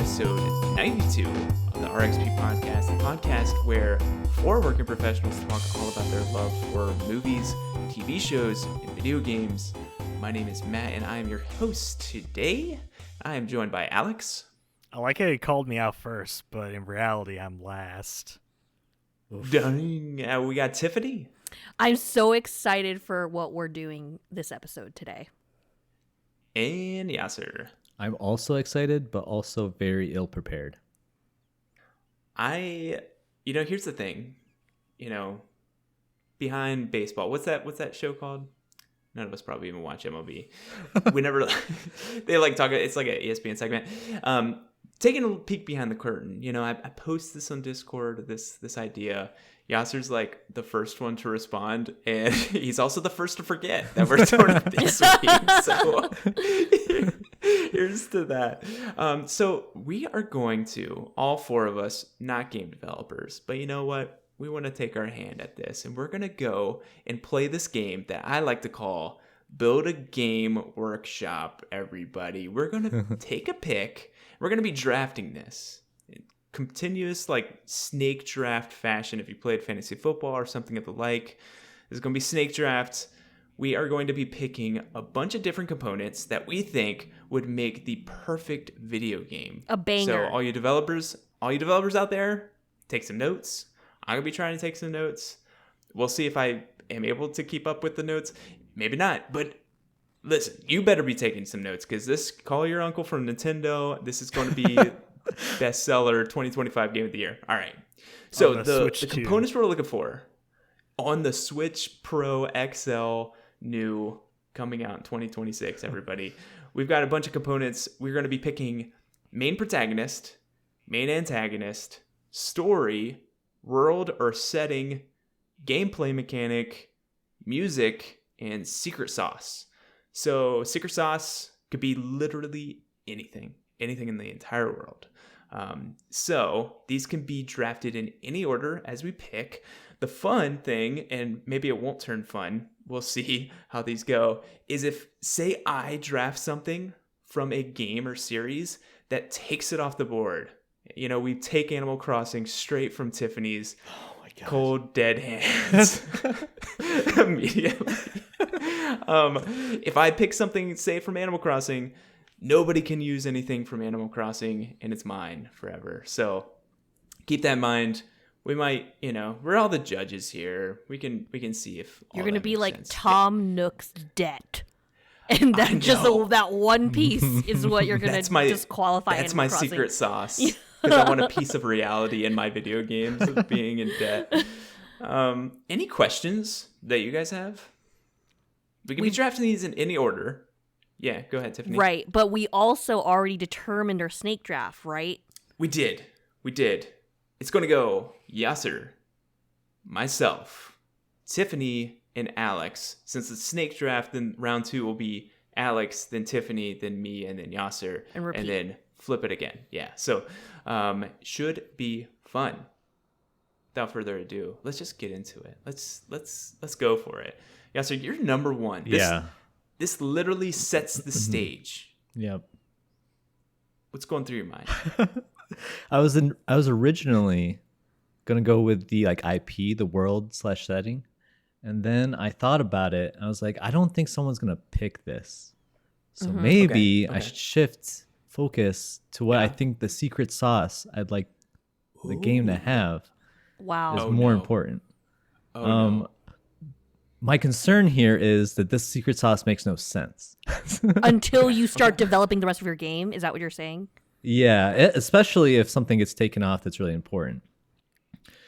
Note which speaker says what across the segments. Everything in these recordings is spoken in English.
Speaker 1: episode 92 of the RXP podcast, the podcast where four working professionals talk all about their love for movies, TV shows, and video games. My name is Matt, and I am your host today. I am joined by Alex.
Speaker 2: I like how he called me out first, but in reality, I'm last.
Speaker 1: Dang. We got Tiffany.
Speaker 3: I'm so excited for what we're doing this episode today.
Speaker 1: And Yasser.
Speaker 4: I'm also excited, but also very ill-prepared.
Speaker 1: Here's the thing. Behind baseball, what's that show called? None of us probably even watch MLB. We never, they talk, it's like an ESPN segment. Taking a peek behind the curtain, I post this on Discord, this idea. Yasser's the first one to respond, and he's also the first to forget that we're doing it this week. So here's to that. So we are going to, all four of us, not game developers, but you know what? We want to take our hand at this, and we're going to go and play this game that I like to call Build a Game Workshop, everybody. We're going to take a pick. We're going to be drafting this in continuous snake draft fashion. If you played fantasy football or something of the like, this is going to be snake draft. We are going to be picking a bunch of different components that we think would make the perfect video game.
Speaker 3: A banger.
Speaker 1: So all you developers out there, take some notes. I'm going to be trying to take some notes. We'll see if I am able to keep up with the notes. Maybe not, but listen, you better be taking some notes because this, call your uncle from Nintendo. This is going to be bestseller 2025 game of the year. All right. So the components we're looking for on the Switch Pro XL new coming out in 2026, everybody. We've got a bunch of components. We're going to be picking main protagonist, main antagonist, story, world or setting, gameplay mechanic, music, and secret sauce. So secret sauce could be literally anything in the entire world. So these can be drafted in any order as we pick. The fun thing, and maybe it won't turn fun, we'll see how these go, is if, say, I draft something from a game or series that takes it off the board. We take Animal Crossing straight from Tiffany's cold, dead hands immediately. If I pick something, say, from Animal Crossing, nobody can use anything from Animal Crossing, and it's mine forever. So keep that in mind. We might, we're all the judges here. We can see if
Speaker 3: you're going to be like
Speaker 1: sense.
Speaker 3: Tom Nook's debt. And that that one piece is what you're going to disqualify.
Speaker 1: That's my secret sauce. Because I want a piece of reality in my video games of being in debt. Any questions that you guys have? We can be drafting these in any order. Yeah, go ahead, Tiffany.
Speaker 3: Right, but we also already determined our snake draft, right?
Speaker 1: We did. It's going to go Yasser, myself, Tiffany, and Alex. Since it's snake draft, then round 2 will be Alex, then Tiffany, then me, and then Yasser.
Speaker 3: And repeat.
Speaker 1: And then flip it again. Yeah, so should be fun. Without further ado, let's just get into it. Let's go for it. Yasser, you're number 1. This literally sets the stage.
Speaker 4: Yep.
Speaker 1: What's going through your mind?
Speaker 4: I was originally gonna go with the IP, the world/setting, and then I thought about it. And I was like, I don't think someone's gonna pick this, so maybe I should shift focus to what I think the secret sauce I'd like the game to have.
Speaker 3: Wow,
Speaker 4: is more important. My concern here is that this secret sauce makes no sense
Speaker 3: until you start developing the rest of your game. Is that what you're saying?
Speaker 4: Yeah, especially if something gets taken off that's really important.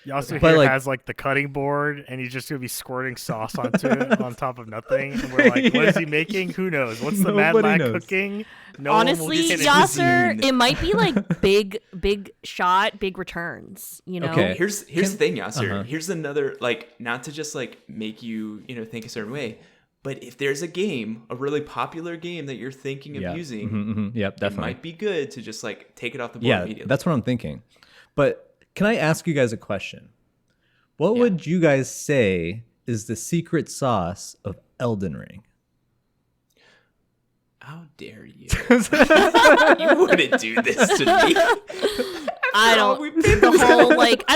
Speaker 2: Yasser here has the cutting board, and he's just gonna be squirting sauce onto it on top of nothing. And we're like, what is he making? Who knows? What's the Mad Lad cooking? No
Speaker 3: Honestly, Yasser, it might be big shot, big returns.
Speaker 1: Okay, here's the thing, Yasser. Here's another not to just make you think a certain way, but if there's a game, a really popular game that you're thinking of using,
Speaker 4: yep, definitely,
Speaker 1: it might be good to just take it off the board immediately.
Speaker 4: That's what I'm thinking. But can I ask you guys a question? What would you guys say is the secret sauce of Elden Ring?
Speaker 1: How dare you? You wouldn't do this to me.
Speaker 3: I don't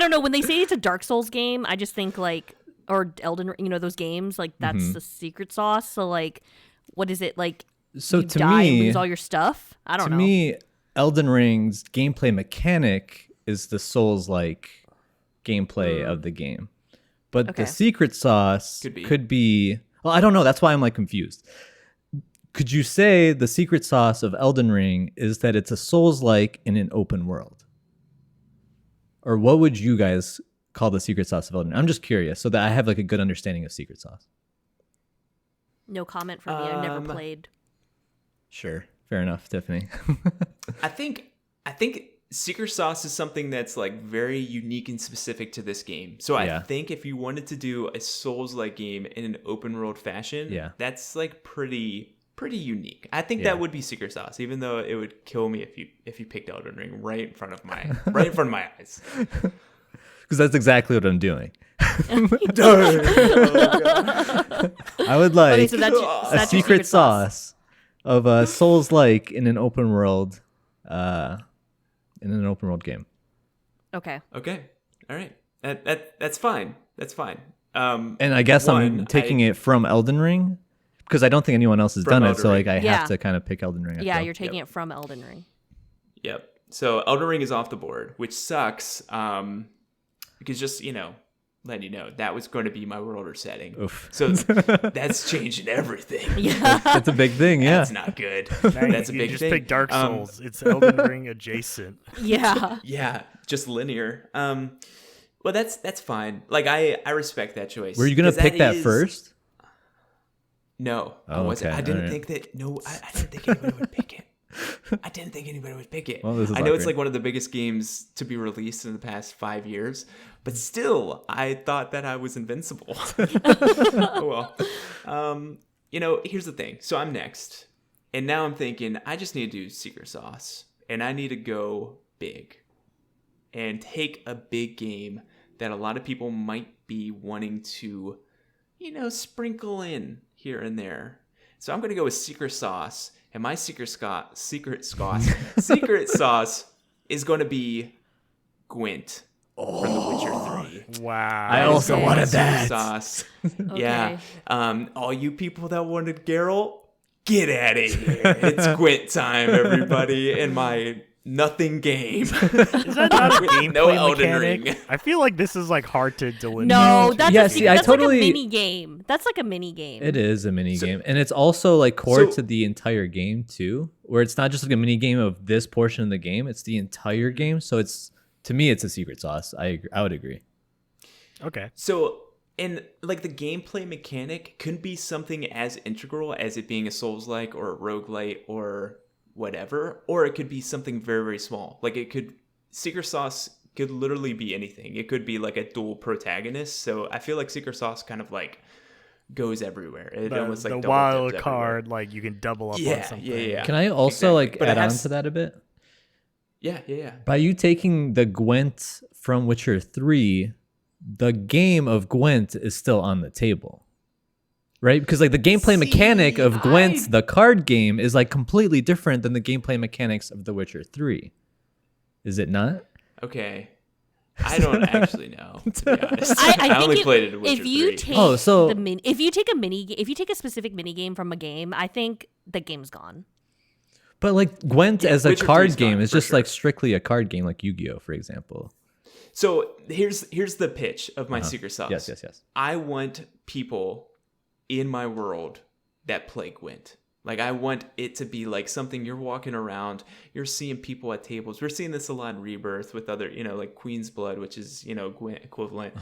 Speaker 3: know, when they say it's a Dark Souls game, I just think like, or Elden, those games, like that's the secret sauce. So like, what is it like?
Speaker 4: So
Speaker 3: you
Speaker 4: to
Speaker 3: die
Speaker 4: me,
Speaker 3: and lose all your stuff. I don't know.
Speaker 4: To me, Elden Ring's gameplay mechanic is the Souls-like gameplay of the game, but the secret sauce could be. Well, I don't know. That's why I'm like confused. Could you say the secret sauce of Elden Ring is that it's a Souls-like in an open world? Or what would you guys call the secret sauce of Elden Ring? I'm just curious so that I have like a good understanding of secret sauce.
Speaker 3: No comment from me. I've never played.
Speaker 4: Sure. Fair enough, Tiffany.
Speaker 1: I think secret sauce is something that's like very unique and specific to this game. So I think if you wanted to do a Souls-like game in an open world fashion, that's like pretty unique. I think that would be secret sauce, even though it would kill me if you picked Elden Ring right in front of my eyes.
Speaker 4: Because that's exactly what I'm doing. I would like a secret sauce of a Souls-like in an open world, game.
Speaker 3: Okay.
Speaker 1: All right. That's fine. That's fine.
Speaker 4: And I guess I'm taking it from Elden Ring. Because I don't think anyone else has done it, so like I have to kind of pick Elden Ring.
Speaker 3: You're taking it from Elden Ring.
Speaker 1: Yep. So Elden Ring is off the board, which sucks. Because just letting you know that was going to be my world or setting.
Speaker 4: Oof.
Speaker 1: So that's changing everything.
Speaker 3: Yeah,
Speaker 4: that's a big thing. Yeah,
Speaker 1: that's not good. That's a big thing.
Speaker 2: Just pick Dark Souls. It's Elden Ring adjacent.
Speaker 3: Yeah.
Speaker 1: Yeah, just linear. Well, that's fine. Like I respect that choice.
Speaker 4: Were you gonna pick that first?
Speaker 1: No, I wasn't. I didn't think that. No, I didn't think anybody would pick it. I didn't think anybody would pick it.
Speaker 4: Well,
Speaker 1: I know it's like one of the biggest games to be released in the past 5 years, but still, I thought that I was invincible. Oh well. Here's the thing. So I'm next, and now I'm thinking I just need to do secret sauce, and I need to go big, and take a big game that a lot of people might be wanting to, sprinkle in here and there. So I'm going to go with secret sauce, and my secret sauce is going to be Gwent from The Witcher 3.
Speaker 2: Wow.
Speaker 4: I also wanted that.
Speaker 1: Sauce.
Speaker 3: Okay.
Speaker 1: Yeah. All you people that wanted Geralt, get out of here. It's Gwent time, everybody, in my nothing game.
Speaker 2: Is that not a gameplay
Speaker 1: no Elden
Speaker 2: mechanic?
Speaker 1: Ring.
Speaker 2: I feel like this is like hard to delineate.
Speaker 3: No, that's
Speaker 4: I totally
Speaker 3: like a mini game. That's like a mini game.
Speaker 4: It is a mini game, and it's also like core to the entire game too, where it's not just like a mini game of this portion of the game; it's the entire game. So to me, it's a secret sauce. I would agree.
Speaker 2: Okay.
Speaker 1: So, and like the gameplay mechanic could be something as integral as it being a Souls-like or a roguelite or whatever, or it could be something very, very small. Like secret sauce could literally be anything. It could be like a dual protagonist. So I feel like secret sauce kind of like goes everywhere. It almost like
Speaker 2: the wild card, like you can double up on something.
Speaker 1: Yeah.
Speaker 4: Can I also add on to that a bit?
Speaker 1: Yeah.
Speaker 4: By you taking the Gwent from Witcher 3, the game of Gwent is still on the table. Right? Because like the gameplay mechanic of Gwent, the card game, is like completely different than the gameplay mechanics of The Witcher 3. Is it not?
Speaker 1: Okay. I don't actually know, to be honest. I only played it in Witcher 3.
Speaker 3: If you take a specific mini game from a game, I think the game's gone.
Speaker 4: But like Gwent as a
Speaker 1: Witcher
Speaker 4: card
Speaker 1: 3's
Speaker 4: game
Speaker 1: gone,
Speaker 4: is just like strictly a card game, like Yu-Gi-Oh, for example.
Speaker 1: So here's the pitch of my secret sauce.
Speaker 4: Yes.
Speaker 1: I want people in my world that play Gwent. Like I want it to be like something you're walking around, you're seeing people at tables. We're seeing this a lot in Rebirth with other, like Queen's Blood, which is, Gwent equivalent.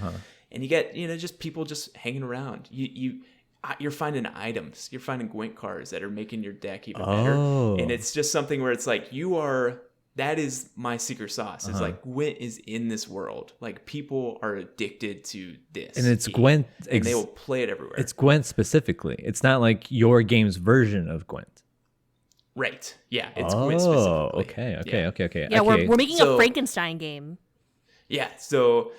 Speaker 1: And you get, just people just hanging around. You're finding items. You're finding Gwent cards that are making your deck even better. And it's just something where it's like that is my secret sauce. It's like Gwent is in this world. Like people are addicted to this.
Speaker 4: And it's Gwent.
Speaker 1: And they will play it everywhere.
Speaker 4: It's Gwent specifically. It's not like your game's version of Gwent.
Speaker 1: Right. Yeah. It's Gwent specifically.
Speaker 4: Okay.
Speaker 3: Yeah, we're making a Frankenstein game.
Speaker 1: Yeah. So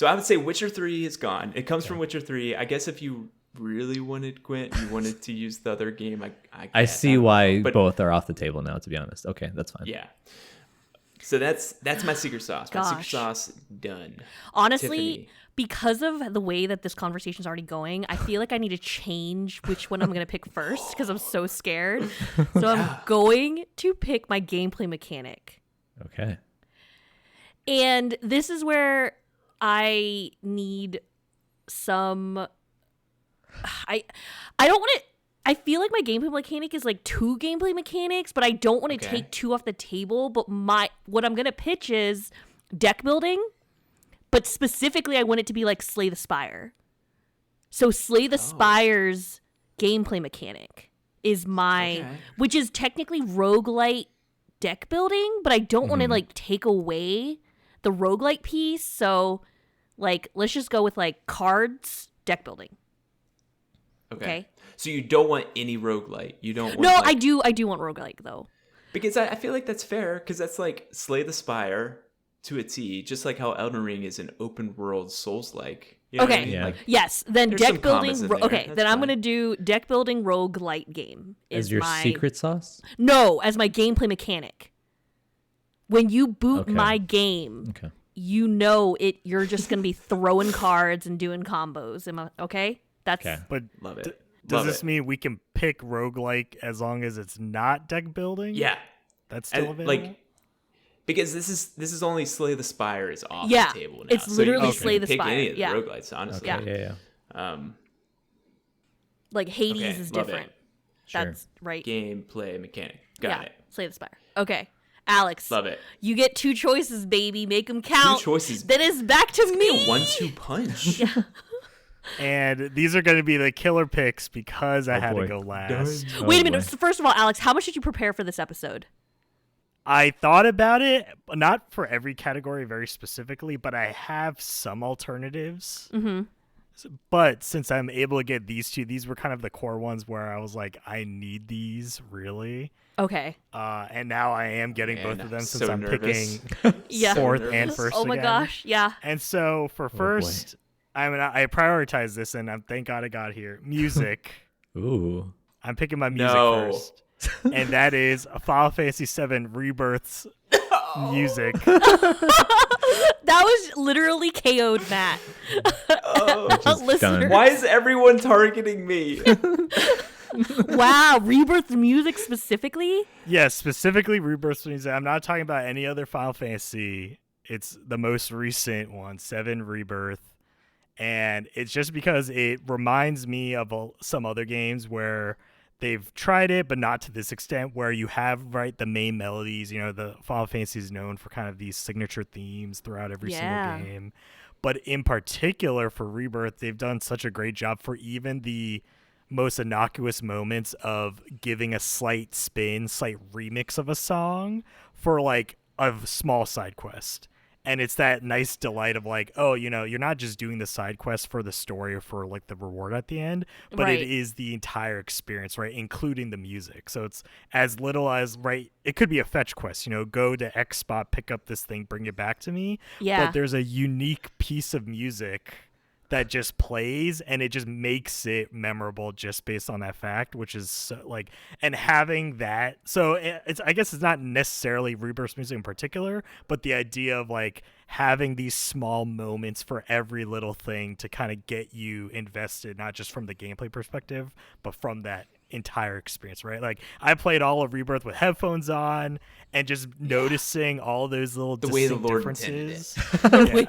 Speaker 1: I would say Witcher 3 is gone. It comes from Witcher 3. I guess if you really wanted Gwent, you wanted to use the other game,
Speaker 4: I see why both are off the table now, to be honest. Okay, that's fine.
Speaker 1: Yeah. So that's my secret sauce.
Speaker 3: Gosh.
Speaker 1: My secret sauce done.
Speaker 3: Honestly,
Speaker 1: Tiffany.
Speaker 3: because of the way that this conversation is already going, I feel like I need to change which one I'm going to pick first because I'm so scared. So I'm going to pick my gameplay mechanic.
Speaker 4: Okay.
Speaker 3: And this is where I need some... I don't want to... I feel like my gameplay mechanic is like 2 gameplay mechanics, but I don't want to take 2 off the table. But what I'm going to pitch is deck building, but specifically I want it to be like Slay the Spire. So Slay the Spire's gameplay mechanic is which is technically roguelite deck building, but I don't want to like take away the roguelite piece. So like, let's just go with like cards, deck building. Okay.
Speaker 1: So you don't want any roguelite. You don't want
Speaker 3: No, I do want roguelike though.
Speaker 1: Because I feel like that's fair, because that's like Slay the Spire to a T, just like how Elden Ring is an open world Souls-like. You know what I mean?
Speaker 4: Yeah.
Speaker 1: Like,
Speaker 3: yes. Then deck building.
Speaker 1: Okay,
Speaker 3: then I'm gonna do deck building roguelite game.
Speaker 4: As your secret sauce?
Speaker 3: No, as my gameplay mechanic. When you boot my game, you know it. You're just gonna be throwing cards and doing combos. Okay? That's
Speaker 2: But
Speaker 1: love it.
Speaker 2: Does this mean we can pick roguelike as long as it's not deck building?
Speaker 1: Yeah.
Speaker 2: That's still available?
Speaker 1: Like, because this is only Slay the Spire is off
Speaker 3: Yeah,
Speaker 1: the table now.
Speaker 3: it's literally
Speaker 1: you
Speaker 3: Slay the
Speaker 1: pick
Speaker 3: Spire,
Speaker 1: any of the
Speaker 3: yeah.
Speaker 1: roguelites, honestly.
Speaker 3: Yeah.
Speaker 4: Yeah.
Speaker 3: like Hades
Speaker 1: Okay,
Speaker 3: is
Speaker 1: love
Speaker 3: different.
Speaker 1: it.
Speaker 4: Sure.
Speaker 3: That's right.
Speaker 1: Gameplay mechanic. Got it.
Speaker 3: Slay the Spire. Okay. Alex.
Speaker 1: Love it.
Speaker 3: You get 2 choices, baby. Make them count.
Speaker 1: 2 choices.
Speaker 3: Then it's back to me.
Speaker 1: 1-2 punch.
Speaker 2: And these are going to be the killer picks because I had
Speaker 4: boy.
Speaker 2: to go last.
Speaker 3: Wait a minute. So first of all, Alex, how much did you prepare for this episode?
Speaker 2: I thought about it, but not for every category very specifically, but I have some alternatives.
Speaker 3: Mm-hmm.
Speaker 2: But since I'm able to get these 2, these were kind of the core ones where I was like, I need these really.
Speaker 3: Okay.
Speaker 2: And now I am getting both of them since
Speaker 1: so
Speaker 2: I'm
Speaker 1: nervous.
Speaker 2: picking
Speaker 3: Yeah.
Speaker 2: 4th and 1st
Speaker 3: Oh my
Speaker 2: again.
Speaker 3: gosh. Yeah.
Speaker 2: And so for first, I prioritize this, and thank God I got here. Music.
Speaker 4: Ooh.
Speaker 2: I'm picking my music
Speaker 1: No.
Speaker 2: first. And that is a Final Fantasy VII Rebirth's music.
Speaker 3: That was literally KO'd Matt. Listener.
Speaker 1: Why is everyone targeting me?
Speaker 3: Wow, Rebirth music specifically?
Speaker 2: Yes, specifically Rebirth's music. I'm not talking about any other Final Fantasy. It's the most recent one, 7 Rebirth. And it's just because it reminds me of some other games where they've tried it, but not to this extent, where you have the main melodies. You know, the Final Fantasy is known for kind of these signature themes throughout every single game. But in particular for Rebirth, they've done such a great job for even the most innocuous moments of giving a slight spin, slight remix of a song for like a small side quest. And it's that nice delight of like, oh, you know, you're not just doing the side quest for the story or for like the reward at the end, but it is the entire experience, right? Including the music. So it's as little as, it could be a fetch quest, you know, go to X spot, pick up this thing, bring it back to me.
Speaker 3: Yeah.
Speaker 2: But there's a unique piece of music that just plays and it just makes it memorable just based on that fact, which is so, like, and having that, so it's, I guess it's not necessarily Rebirth music in particular, but the idea of like having these small moments for every little thing to kind of get you invested, not just from the gameplay perspective, but from that entire experience, right? Like I played all of Rebirth with headphones on and just noticing all those little differences.
Speaker 3: Okay,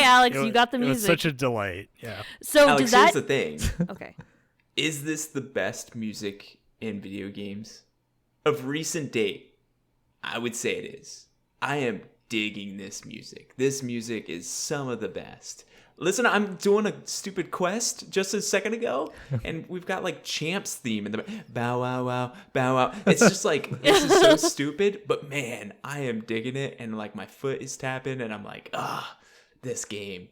Speaker 3: Alex, you got the music.
Speaker 2: It was such a delight. Yeah.
Speaker 3: So
Speaker 1: Alex,
Speaker 3: does that...
Speaker 1: here's the thing.
Speaker 3: Okay.
Speaker 1: Is this the best music in video games? Of recent date, I would say it is. I am digging this music. This music is some of the best. Listen, I'm doing a stupid quest just a second ago, and we've got like Champ's theme in the bow wow wow bow wow. It's just like, this is so stupid, but man, I am digging it, and like my foot is tapping, and I'm like, this game.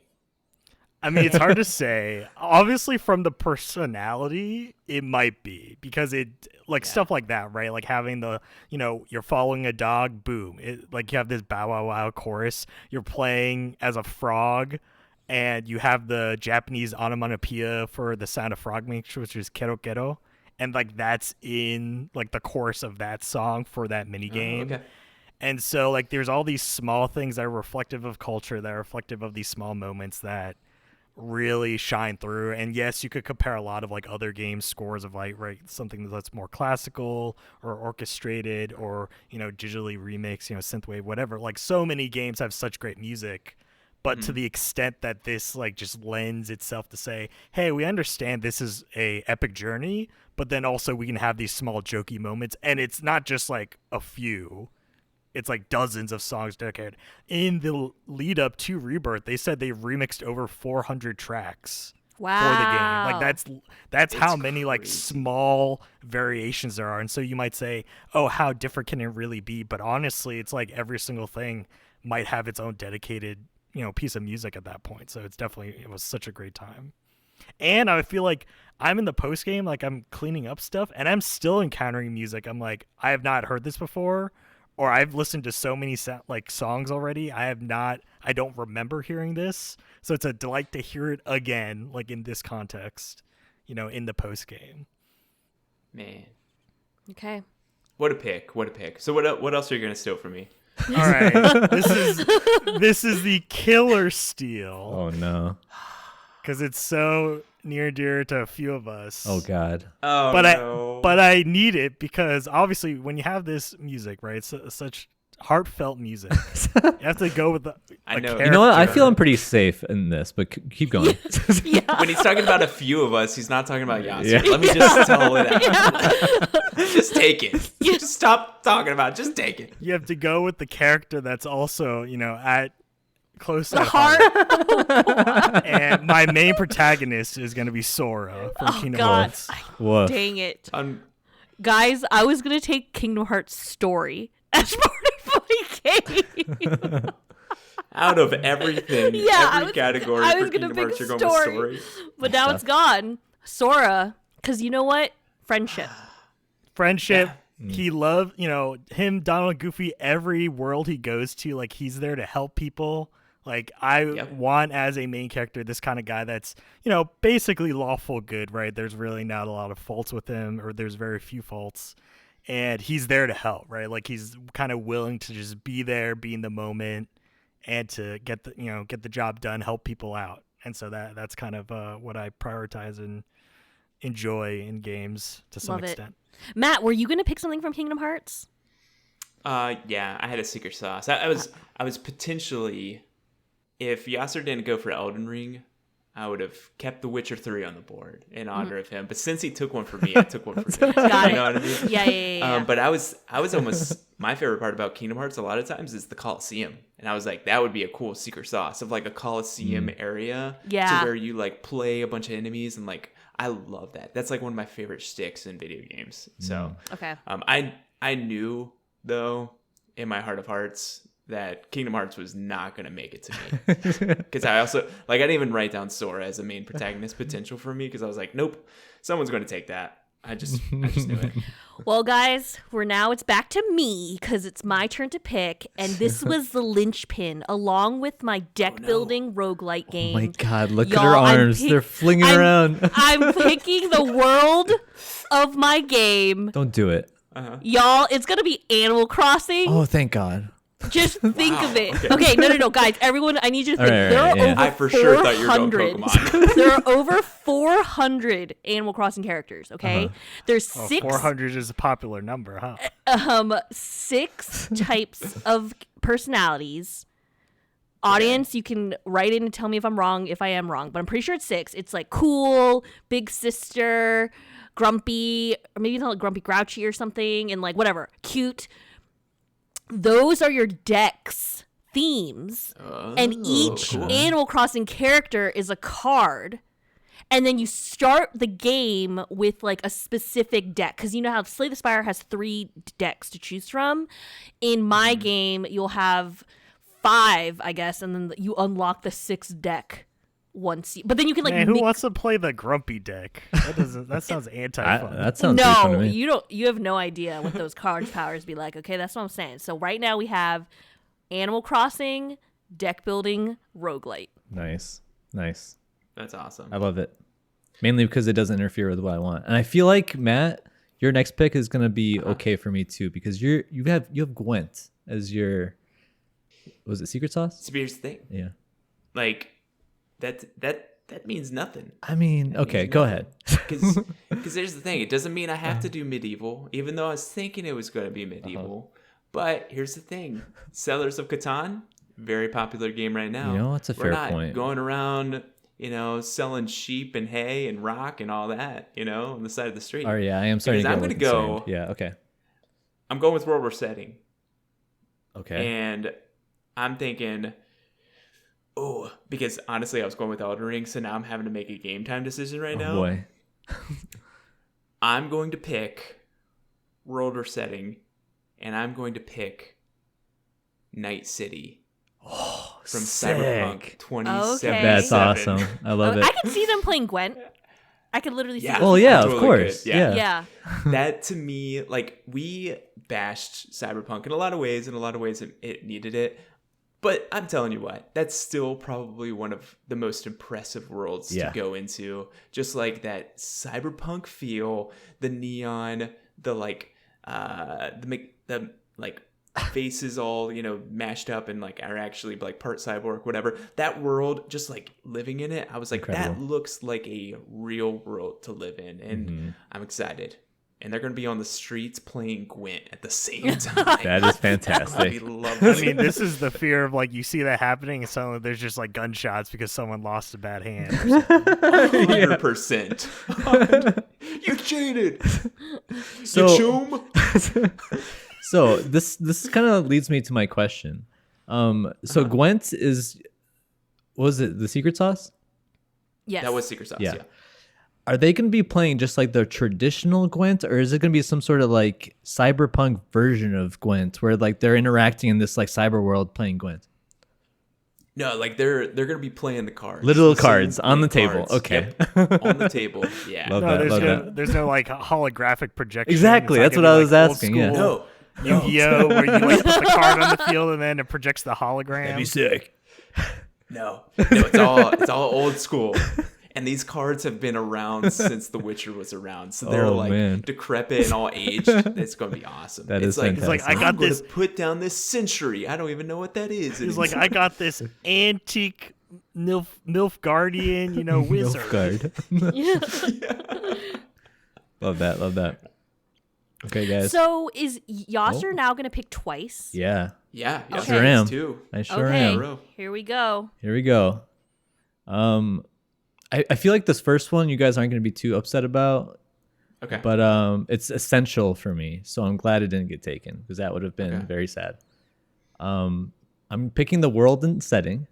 Speaker 2: I mean, it's hard to say. Obviously, from the personality, it might be because it stuff like that, right? Like having the, you know, you're following a dog, boom, like you have this bow wow wow chorus. You're playing as a frog. and you have the Japanese onomatopoeia for the sound of frog makes, which is kero kero, and like that's in like the chorus of that song for that mini game.
Speaker 1: Okay.
Speaker 2: And so like there's all these small things that are reflective of culture, that are reflective of these small moments that really shine through. And yes, you could compare a lot of like other games scores of like, right, something that's more classical or orchestrated or, you know, digitally remixed, you know, synthwave, whatever. Like so many games have such great music. But to the extent that this like just lends itself to say, hey, we understand this is a epic journey, but then also we can have these small jokey moments, and it's not just like a few. It's like dozens of songs dedicated. In the lead up to Rebirth, they said they remixed over 400 tracks
Speaker 3: Wow.
Speaker 2: for the game. Like that's how many like
Speaker 1: crazy.
Speaker 2: small variations there are. And so you might say, oh, how different can it really be? But honestly, it's like every single thing might have its own dedicated, you know, piece of music at that point. So it was such a great time. And I feel like I'm in the post game, like I'm cleaning up stuff, and I'm still encountering music. I'm like, I have not heard this before, or I've listened to so many like songs already. I don't remember hearing this. So it's a delight to hear it again, like in this context, you know, in the post game.
Speaker 1: Man,
Speaker 3: Okay.
Speaker 1: what a pick! What a pick! So what else are you gonna steal from me?
Speaker 2: All right, this is the killer steal
Speaker 4: Oh no.
Speaker 2: because it's so near and dear to a few of us.
Speaker 4: Oh god.
Speaker 1: Oh no!
Speaker 2: But I need it because obviously when you have this music, right, it's such heartfelt music. You have to go with the.
Speaker 1: I know.
Speaker 4: You know what? I
Speaker 2: character.
Speaker 4: feel I'm pretty safe in this, but keep going.
Speaker 3: Yeah.
Speaker 1: when he's talking about a few of us, he's not talking about Yasser.
Speaker 4: Yeah.
Speaker 1: Let me just tell it out. Just take it. Just stop talking about it. Just take it.
Speaker 2: You have to go with the character that's also, you know, at close
Speaker 3: The
Speaker 2: at
Speaker 3: heart.
Speaker 2: And my main protagonist is going to be Sora from
Speaker 3: Oh,
Speaker 2: Kingdom
Speaker 3: God.
Speaker 2: Hearts.
Speaker 4: Woof.
Speaker 3: Dang it.
Speaker 1: Guys,
Speaker 3: I was going to take Kingdom Hearts story as part of my game.
Speaker 1: out of everything, every category
Speaker 3: I was
Speaker 1: for
Speaker 3: gonna
Speaker 1: Kingdom
Speaker 3: pick
Speaker 1: Hearts, you're going with story.
Speaker 3: But now it's gone. Sora. Because you know what? Friendship.
Speaker 2: Friendship.
Speaker 1: Yeah.
Speaker 2: He loved, you know, him, Donald, Goofy, every world he goes to, like, he's there to help people. Like, I want as a main character this kind of guy that's, you know, basically lawful good, right? There's really not a lot of faults with him, or there's very few faults. And he's there to help, right? Like, he's kind of willing to just be there, be in the moment, and to get the job done, help people out. And so that's kind of what I prioritize and enjoy in games to some
Speaker 3: Love it.
Speaker 2: extent.
Speaker 3: Matt, were you going to pick something from Kingdom Hearts?
Speaker 1: Yeah, I had a secret sauce. I was potentially, if Yasser didn't go for Elden Ring, I would have kept The Witcher 3 on the board in honor of him. But since he took one for me, I took one for him.
Speaker 3: Got
Speaker 1: You know what I mean?
Speaker 3: Yeah.
Speaker 1: But I was almost, my favorite part about Kingdom Hearts a lot of times is the Coliseum. And I was like, that would be a cool secret sauce of like a Coliseum area
Speaker 3: Yeah.
Speaker 1: to where you like play a bunch of enemies, and like I love that. That's like one of my favorite shticks in video games. So
Speaker 3: Okay.
Speaker 1: I knew though in my heart of hearts that Kingdom Hearts was not going to make it to me. Because I also, like, I didn't even write down Sora as a main protagonist potential for me, because I was like, nope, someone's going to take that. I just knew it.
Speaker 3: Well, guys, it's back to me because it's my turn to pick. And this was the linchpin along with my deck building roguelite game.
Speaker 4: Oh my god, look at
Speaker 3: Y'all,
Speaker 4: her
Speaker 3: I'm
Speaker 4: arms. They're flinging
Speaker 3: I'm-
Speaker 4: around.
Speaker 3: I'm picking the world of my game.
Speaker 4: Don't do it.
Speaker 3: Y'all, it's going to be Animal Crossing.
Speaker 4: Oh, thank god.
Speaker 3: Just think of it. Okay, no, guys, everyone, I need you to think.
Speaker 4: Alright,
Speaker 3: There are
Speaker 4: yeah.
Speaker 3: over
Speaker 1: I for sure thought you were going
Speaker 3: 400.
Speaker 1: Pokemon.
Speaker 3: There are over 400 Animal Crossing characters, okay? There's
Speaker 2: Oh,
Speaker 3: six
Speaker 2: 400 is a popular number, huh?
Speaker 3: 6 types of personalities. Audience, you can write in and tell me if I'm wrong, if I am wrong, but I'm pretty sure it's 6. It's like cool, big sister, grumpy, or maybe not like grumpy grouchy or something, and like whatever, cute. Those are your deck's themes. And each
Speaker 1: cool.
Speaker 3: Animal Crossing character is a card. And then you start the game with like a specific deck. Because you know how Slay the Spire has 3 decks to choose from. In my game, you'll have 5, I guess. And then you unlock the 6th deck once. But then you can like
Speaker 2: Man, who
Speaker 3: mix-
Speaker 2: wants to play the grumpy deck? That sounds anti-fun.
Speaker 4: That sounds pretty fun to
Speaker 3: No,
Speaker 4: me.
Speaker 3: you don't. You have no idea what those card powers be like. Okay, that's what I'm saying. So right now we have Animal Crossing, deck building, roguelite.
Speaker 4: Nice. Nice.
Speaker 1: That's awesome.
Speaker 4: I love it. Mainly because it doesn't interfere with what I want. And I feel like, Matt, your next pick is gonna be okay for me too, because you have Gwent as your, was it secret sauce?
Speaker 1: So here's the thing.
Speaker 4: Yeah.
Speaker 1: Like that means nothing.
Speaker 4: I mean, okay, go ahead.
Speaker 1: Because here's the thing. It doesn't mean I have to do medieval, even though I was thinking it was going to be medieval. But here's the thing. Settlers of Catan, very popular game right now.
Speaker 4: You know, that's a fair
Speaker 1: We're not
Speaker 4: point.
Speaker 1: going around, selling sheep and hay and rock and all that, on the side of the street.
Speaker 4: Oh yeah, I am starting
Speaker 1: Because
Speaker 4: to
Speaker 1: I'm
Speaker 4: get
Speaker 1: gonna
Speaker 4: concerned.
Speaker 1: go.
Speaker 4: Yeah, okay.
Speaker 1: I'm going with World War setting.
Speaker 4: Okay.
Speaker 1: And I'm thinking, because honestly, I was going with Elden Ring, so now I'm having to make a game time decision right now.
Speaker 4: Boy.
Speaker 1: I'm going to pick World War setting, and I'm going to pick Night City from
Speaker 4: sick.
Speaker 1: Cyberpunk 2077.
Speaker 4: That's awesome. I love it.
Speaker 3: I can see them playing Gwent. I could literally see.
Speaker 1: Yeah.
Speaker 3: them.
Speaker 4: Well, yeah,
Speaker 1: Totally
Speaker 4: of course.
Speaker 1: could. Yeah.
Speaker 3: Yeah.
Speaker 1: That to me, like, we bashed Cyberpunk in a lot of ways. In a lot of ways, it needed it. But I'm telling you what, that's still probably one of the most impressive worlds to go into. Just like that cyberpunk feel, the neon, the faces all, mashed up and like are actually like part cyborg, whatever. That world, just like living in it, I was like,
Speaker 4: Incredible.
Speaker 1: that looks like a real world to live in. And I'm excited. And they're going to be on the streets playing Gwent at the same time.
Speaker 4: That is fantastic.
Speaker 2: I mean, this is the fear of like you see that happening and suddenly there's just like gunshots because someone lost a bad hand.
Speaker 1: 100%. You cheated.
Speaker 4: So-
Speaker 1: You choom.
Speaker 4: So this kind of leads me to my question. So Gwent was it the secret sauce?
Speaker 3: Yes.
Speaker 1: That was Secret Sauce, yeah.
Speaker 4: Are they going to be playing just like the traditional Gwent, or is it going to be some sort of like cyberpunk version of Gwent where like they're interacting in this like cyber world playing Gwent?
Speaker 1: No, like they're gonna be playing the cards.
Speaker 4: Literal
Speaker 1: The
Speaker 4: cards
Speaker 1: same
Speaker 4: on the
Speaker 1: playing
Speaker 4: table.
Speaker 1: cards.
Speaker 4: Okay.
Speaker 1: Yep, on the table. Yeah.
Speaker 4: Love
Speaker 2: No,
Speaker 4: that,
Speaker 2: there's
Speaker 4: love
Speaker 2: no,
Speaker 4: that.
Speaker 2: there's no like holographic projection.
Speaker 4: Exactly,
Speaker 2: It's
Speaker 4: that's
Speaker 2: not
Speaker 4: what I
Speaker 2: gonna be,
Speaker 4: was
Speaker 2: like, old
Speaker 4: asking, yeah.
Speaker 2: school
Speaker 1: No.
Speaker 2: Yu-Gi-Oh, where you like put the card on the field and then it projects the hologram.
Speaker 4: sick.
Speaker 1: No, it's all old school. And these cards have been around since The Witcher was around, so they're
Speaker 4: Oh,
Speaker 1: like
Speaker 4: man.
Speaker 1: decrepit and all aged. It's gonna be awesome.
Speaker 4: That
Speaker 1: it's
Speaker 4: is
Speaker 1: like,
Speaker 4: fantastic.
Speaker 2: It's like, I got
Speaker 1: I'm gonna
Speaker 2: this-
Speaker 1: put down this century. I don't even know what that is.
Speaker 2: He's like, I got this antique MILF Guardian, wizard.
Speaker 4: Guard.
Speaker 3: Yeah.
Speaker 4: Love that. Okay, guys.
Speaker 3: So is Yasser
Speaker 4: Oh.
Speaker 3: now going to pick twice?
Speaker 4: Yeah,
Speaker 1: yeah,
Speaker 3: Okay.
Speaker 4: sure am.
Speaker 1: Too.
Speaker 4: I sure
Speaker 3: Okay.
Speaker 4: am.
Speaker 3: Here we go.
Speaker 4: Here we go. I feel like this first one you guys aren't going to be too upset about,
Speaker 1: Okay.
Speaker 4: but it's essential for me, so I'm glad it didn't get taken because that would have been
Speaker 1: Okay.
Speaker 4: very sad. I'm picking the world and setting.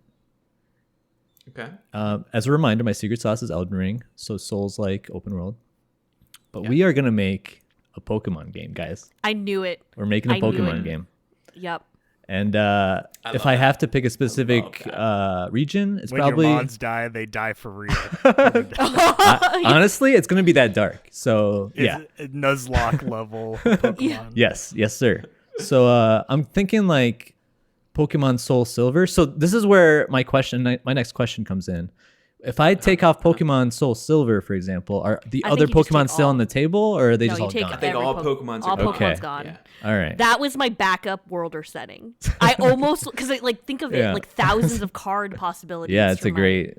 Speaker 1: Okay.
Speaker 4: As a reminder, my secret sauce is Elden Ring, so Souls like open world. But we are gonna make a Pokemon game, guys.
Speaker 3: I knew it.
Speaker 4: We're making a
Speaker 3: I knew
Speaker 4: Pokemon
Speaker 3: it.
Speaker 4: game.
Speaker 3: Yep.
Speaker 4: And
Speaker 1: love
Speaker 4: if I
Speaker 1: that.
Speaker 4: have to pick a specific region, it's
Speaker 2: When
Speaker 4: probably
Speaker 2: your mons die, they die for real.
Speaker 4: honestly, it's gonna be that dark. So yeah,
Speaker 2: It's a Nuzlocke level Pokemon.
Speaker 4: yes, sir. So I'm thinking like Pokemon Soul Silver. So this is where my next question comes in. If I take off Pokemon Soul Silver, for example, are the
Speaker 3: I
Speaker 4: other
Speaker 3: think you just
Speaker 4: Pokemon
Speaker 3: take
Speaker 4: still
Speaker 3: all.
Speaker 4: on the table, or are they
Speaker 3: No,
Speaker 4: just
Speaker 3: you
Speaker 4: all
Speaker 3: take
Speaker 4: gone?
Speaker 1: I think
Speaker 3: every
Speaker 1: all
Speaker 3: po-
Speaker 1: Pokemon's
Speaker 3: all
Speaker 1: are gone.
Speaker 3: Pokemon's
Speaker 4: Okay.
Speaker 3: gone.
Speaker 1: Yeah.
Speaker 4: All right.
Speaker 3: That was my backup world or setting. I almost because like think of it
Speaker 4: Yeah.
Speaker 3: like thousands of card possibilities.
Speaker 4: Yeah, it's
Speaker 3: for
Speaker 4: a
Speaker 3: my-
Speaker 4: great,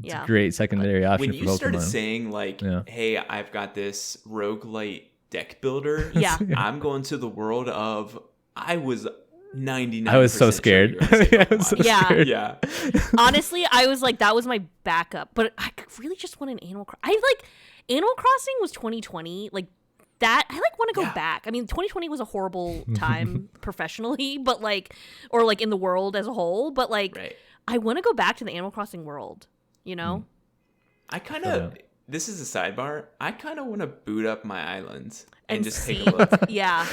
Speaker 3: Yeah.
Speaker 4: great secondary option
Speaker 1: When
Speaker 4: for
Speaker 1: you
Speaker 4: Pokemon.
Speaker 1: started saying like,
Speaker 4: Yeah.
Speaker 1: "Hey, I've got this roguelite deck builder,"
Speaker 3: Yeah.
Speaker 1: I'm going to the world of. I was 99.
Speaker 4: I was so scared. I was so
Speaker 3: Yeah.
Speaker 4: scared.
Speaker 1: Yeah.
Speaker 3: Honestly, I was like, that was my backup. But I really just want an Animal Crossing. Animal Crossing was 2020. Like that, I like want to go
Speaker 1: Yeah.
Speaker 3: back. I mean, 2020 was a horrible time professionally, but or in the world as a whole. But
Speaker 1: Right.
Speaker 3: I want to go back to the Animal Crossing world. You know?
Speaker 1: I kind
Speaker 4: Yeah.
Speaker 1: of. This is a sidebar. I kind of want to boot up my island and just
Speaker 3: see.
Speaker 1: take a look.
Speaker 3: Yeah.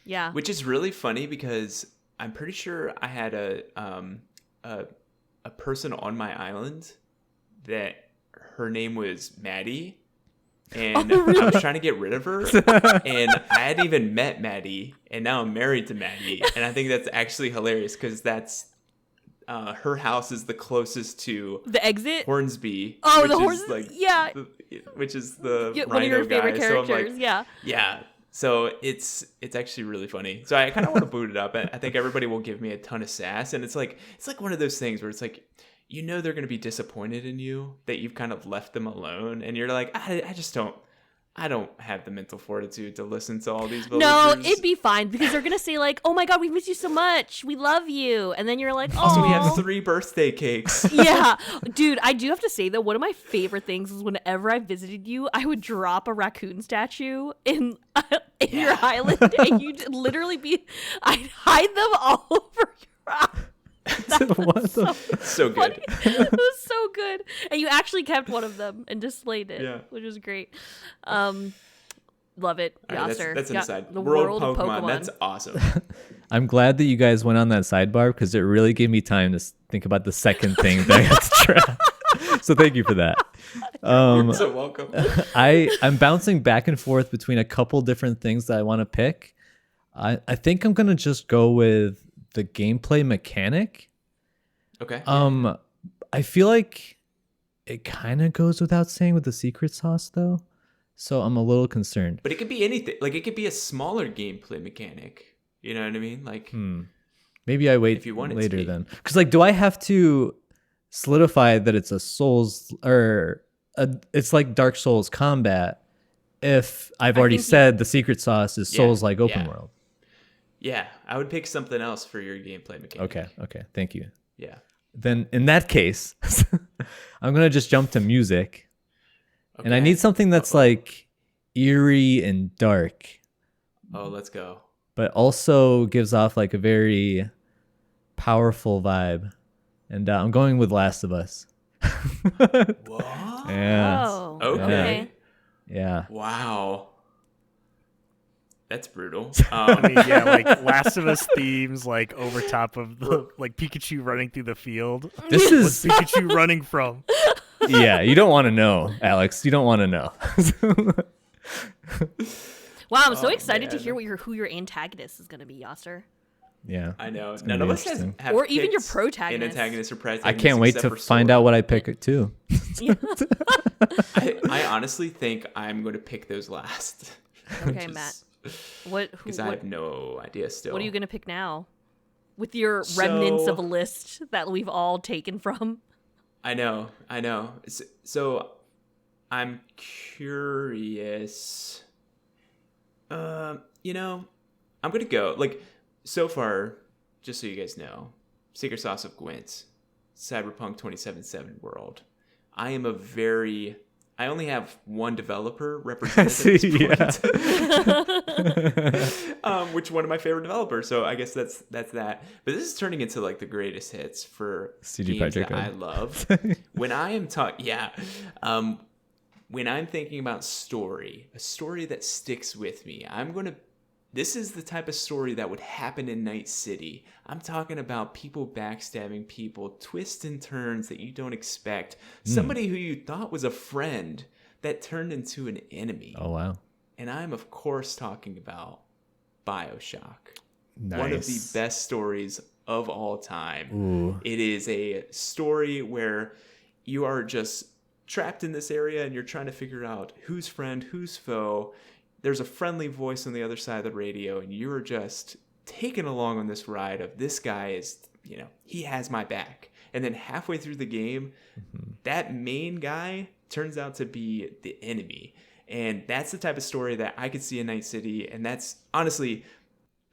Speaker 3: Yeah.
Speaker 1: Which is really funny because I'm pretty sure I had a person on my island that her name was Maddie, and I was trying to get rid of her, and I hadn't even met Maddie, and now I'm married to Maddie, and I think that's actually hilarious because that's her house is the closest to
Speaker 3: The exit.
Speaker 1: Hornsby.
Speaker 3: Oh,
Speaker 1: which
Speaker 3: the
Speaker 1: is
Speaker 3: horses.
Speaker 1: like
Speaker 3: Yeah.
Speaker 1: which is the
Speaker 3: Yeah, one of your
Speaker 1: rhino
Speaker 3: favorite
Speaker 1: guy. So I'm
Speaker 3: characters.
Speaker 1: like,
Speaker 3: Yeah.
Speaker 1: yeah. So it's actually really funny. So I kind of want to boot it up. I think everybody will give me a ton of sass, and it's like one of those things where it's like, you know, they're going to be disappointed in you that you've kind of left them alone, and you're like, I don't have the mental fortitude to listen to all these villagers.
Speaker 3: No, it'd be fine because they're gonna say like, "Oh my god, we miss you so much. We love you," and then you're like, "Oh."
Speaker 1: Also, we have 3 birthday cakes.
Speaker 3: Yeah, dude, I do have to say though, one of my favorite things was whenever I visited you, I would drop a raccoon statue in your island, and you'd literally I'd hide them all over your island.
Speaker 4: What the
Speaker 1: So good.
Speaker 3: It was so good, and you actually kept one of them and displayed it,
Speaker 1: Yeah.
Speaker 3: which was great. Love it,
Speaker 1: All right,
Speaker 3: Yoster.
Speaker 1: that's an
Speaker 3: Yeah,
Speaker 1: aside.
Speaker 3: the
Speaker 1: World Pokemon. That's awesome.
Speaker 4: I'm glad that you guys went on that sidebar because it really gave me time to think about the second thing that I had to try. So thank you for that.
Speaker 1: You're so welcome.
Speaker 4: I'm bouncing back and forth between a couple different things that I want to pick. I think I'm gonna just go with the gameplay mechanic.
Speaker 1: Okay.
Speaker 4: I feel like it kind of goes without saying with the secret sauce though. So I'm a little concerned.
Speaker 1: But it could be anything. Like, it could be a smaller gameplay mechanic. You know what I mean? Like,
Speaker 4: Maybe I wait
Speaker 1: if you want it to
Speaker 4: later
Speaker 1: be.
Speaker 4: then. Because like, do I have to solidify that it's a Souls it's like Dark Souls combat if I've already
Speaker 3: think
Speaker 4: said the secret sauce is
Speaker 1: Yeah,
Speaker 4: Souls like open
Speaker 1: yeah.
Speaker 4: world?
Speaker 1: yeah, I would pick something else for your gameplay mechanic.
Speaker 4: Okay. Thank you.
Speaker 1: Yeah.
Speaker 4: Then in that case, I'm gonna just jump to music.
Speaker 1: Okay.
Speaker 4: And I need something that's like eerie and dark,
Speaker 1: Oh, let's go.
Speaker 4: but also gives off like a very powerful vibe. And I'm going with Last of Us.
Speaker 1: What?
Speaker 4: Yeah.
Speaker 3: Oh,
Speaker 1: Okay.
Speaker 4: Yeah.
Speaker 1: Wow. That's brutal.
Speaker 2: I mean, yeah, like Last of Us themes, like over top of the like Pikachu running through the field.
Speaker 4: This
Speaker 2: What's
Speaker 4: is,
Speaker 2: Pikachu running from?
Speaker 4: yeah, you don't want to know, Alex. You don't want to know.
Speaker 3: Wow, I'm so
Speaker 1: Oh,
Speaker 3: excited to
Speaker 1: man.
Speaker 3: hear who your antagonist is going to be, Yoster.
Speaker 4: Yeah.
Speaker 1: I know.
Speaker 4: gonna
Speaker 1: None
Speaker 4: be
Speaker 1: of us
Speaker 4: interesting.
Speaker 1: have
Speaker 3: Or even your
Speaker 1: picked
Speaker 3: protagonist.
Speaker 1: An antagonist or protagonist.
Speaker 4: I can't wait
Speaker 1: except
Speaker 4: to
Speaker 1: for
Speaker 4: find
Speaker 1: Sora.
Speaker 4: out what I pick too.
Speaker 1: I honestly think I'm going to pick those last.
Speaker 3: Okay, Matt.
Speaker 1: Because I have no idea still.
Speaker 3: What are you going to pick now? With your remnants of a
Speaker 1: So-
Speaker 3: list that we've all taken from.
Speaker 1: I know. So I'm curious. You know, I'm gonna go like so far. Just so you guys know, Secret Sauce of Gwent, Cyberpunk 2077 world. I only have one developer represented at this point. Which one of my favorite developers. So I guess that's that. But this is turning into like the greatest hits for
Speaker 4: CD
Speaker 1: games
Speaker 4: Projekt
Speaker 1: that I
Speaker 4: Red.
Speaker 1: love. When I am when I'm thinking about a story that sticks with me, this is the type of story that would happen in Night City. I'm talking about people backstabbing people, twists and turns that you don't expect. Somebody who you thought was a friend that turned into an enemy.
Speaker 4: Oh, wow.
Speaker 1: And I'm, of course, talking about BioShock.
Speaker 4: Nice.
Speaker 1: One of the best stories of all time.
Speaker 4: Ooh.
Speaker 1: It is a story where you are just trapped in this area and you're trying to figure out who's friend, who's foe. There's a friendly voice on the other side of the radio, and you're just taken along on this ride of this guy is, he has my back. And then halfway through the game, that main guy turns out to be the enemy. And that's the type of story that I could see in Night City. And that's honestly,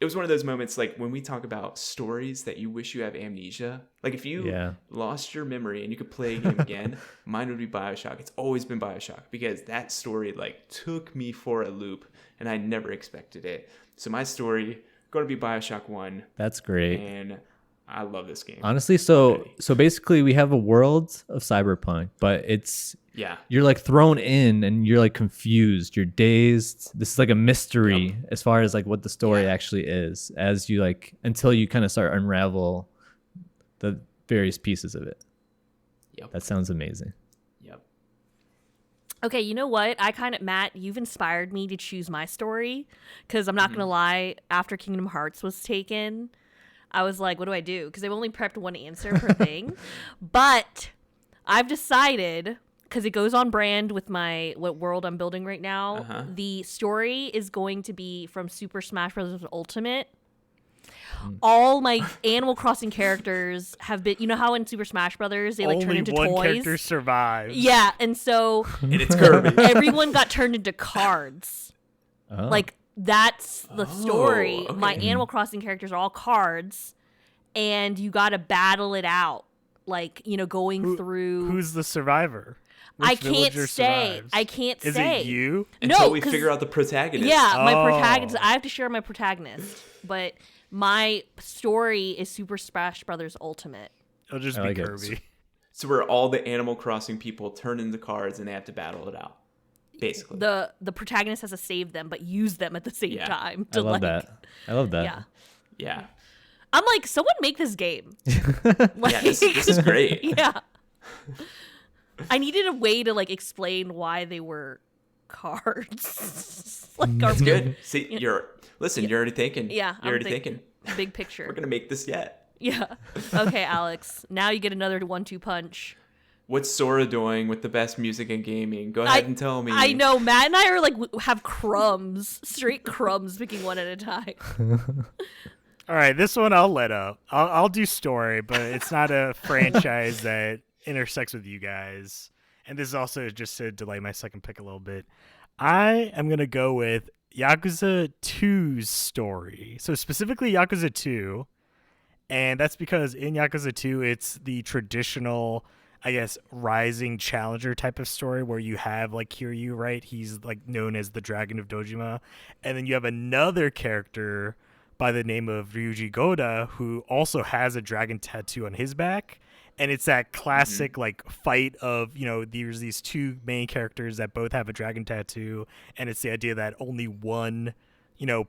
Speaker 1: it was one of those moments like when we talk about stories that you wish you have amnesia. Like if you lost your memory and you could play a game again, mine would be BioShock. It's always been BioShock because that story like took me for a loop and I never expected it. So my story going to be BioShock 1.
Speaker 4: That's great.
Speaker 1: And I love this game.
Speaker 4: Honestly, so basically we have a world of Cyberpunk, but you're like thrown in and you're like confused, you're dazed. This is like a mystery as far as like what the story actually is as you like until you kind of start unravel the various pieces of it. That sounds amazing.
Speaker 3: Okay, you know what? Matt, you've inspired me to choose my story because I'm not going to lie, after Kingdom Hearts was taken, I was like, what do I do? Because I've only prepped one answer per thing. But I've decided, because it goes on brand with what world I'm building right now, the story is going to be from Super Smash Bros. Ultimate. All my Animal Crossing characters have been, you know how in Super Smash Brothers they like turn into
Speaker 2: Only one
Speaker 3: toys?
Speaker 2: character survives.
Speaker 3: Yeah, and so
Speaker 1: And it's Kirby.
Speaker 3: everyone got turned into cards.
Speaker 4: Oh.
Speaker 3: Like, that's the story.
Speaker 1: okay.
Speaker 3: My Animal Crossing characters are all cards, and you got to battle it out. Like, going through.
Speaker 2: Who's the survivor?
Speaker 3: I
Speaker 2: Which
Speaker 3: can't
Speaker 2: villager
Speaker 3: say.
Speaker 2: survives?
Speaker 3: I can't
Speaker 2: Is
Speaker 3: say.
Speaker 2: it you?
Speaker 1: Until
Speaker 3: No,
Speaker 1: we
Speaker 3: 'cause-
Speaker 1: figure out the protagonist.
Speaker 3: Yeah, my
Speaker 2: Oh.
Speaker 3: protagonist. I have to share my protagonist, but my story is Super Smash Brothers Ultimate.
Speaker 2: It'll just
Speaker 4: I
Speaker 2: be
Speaker 4: like it.
Speaker 2: Kirby.
Speaker 1: So where all the Animal Crossing people turn into cards and they have to battle it out. Basically.
Speaker 3: The protagonist has to save them, but use them at the same
Speaker 1: Yeah.
Speaker 3: time.
Speaker 4: I
Speaker 3: To
Speaker 4: love
Speaker 3: like,
Speaker 4: that. I love that.
Speaker 3: Yeah,
Speaker 1: Yeah.
Speaker 3: I'm like, someone make this game. Like,
Speaker 1: Yeah, this is great.
Speaker 3: Yeah. I needed a way to like explain why they were cards. Like our
Speaker 1: That's good. See, you're already thinking.
Speaker 3: Yeah,
Speaker 1: You're already thinking.
Speaker 3: big picture.
Speaker 1: We're gonna make this yet.
Speaker 3: Yeah. Okay, Alex. Now you get another 1-2 punch.
Speaker 1: What's Sora doing with the best music in gaming? Go ahead and tell me.
Speaker 3: I know. Matt and I are like have crumbs, straight crumbs, picking one at a time.
Speaker 2: All right, this one I'll let up. I'll do story, but it's not a franchise that intersects with you guys. And this is also just to delay my second pick a little bit. I am going to go with Yakuza 2's story. So specifically Yakuza 2. And that's because in Yakuza 2, it's the traditional, I guess, rising challenger type of story where you have like Kiryu, right? He's like known as the Dragon of Dojima. And then you have another character by the name of Ryuji Goda, who also has a dragon tattoo on his back. And it's that classic like fight of, there's these two main characters that both have a dragon tattoo. And it's the idea that only one,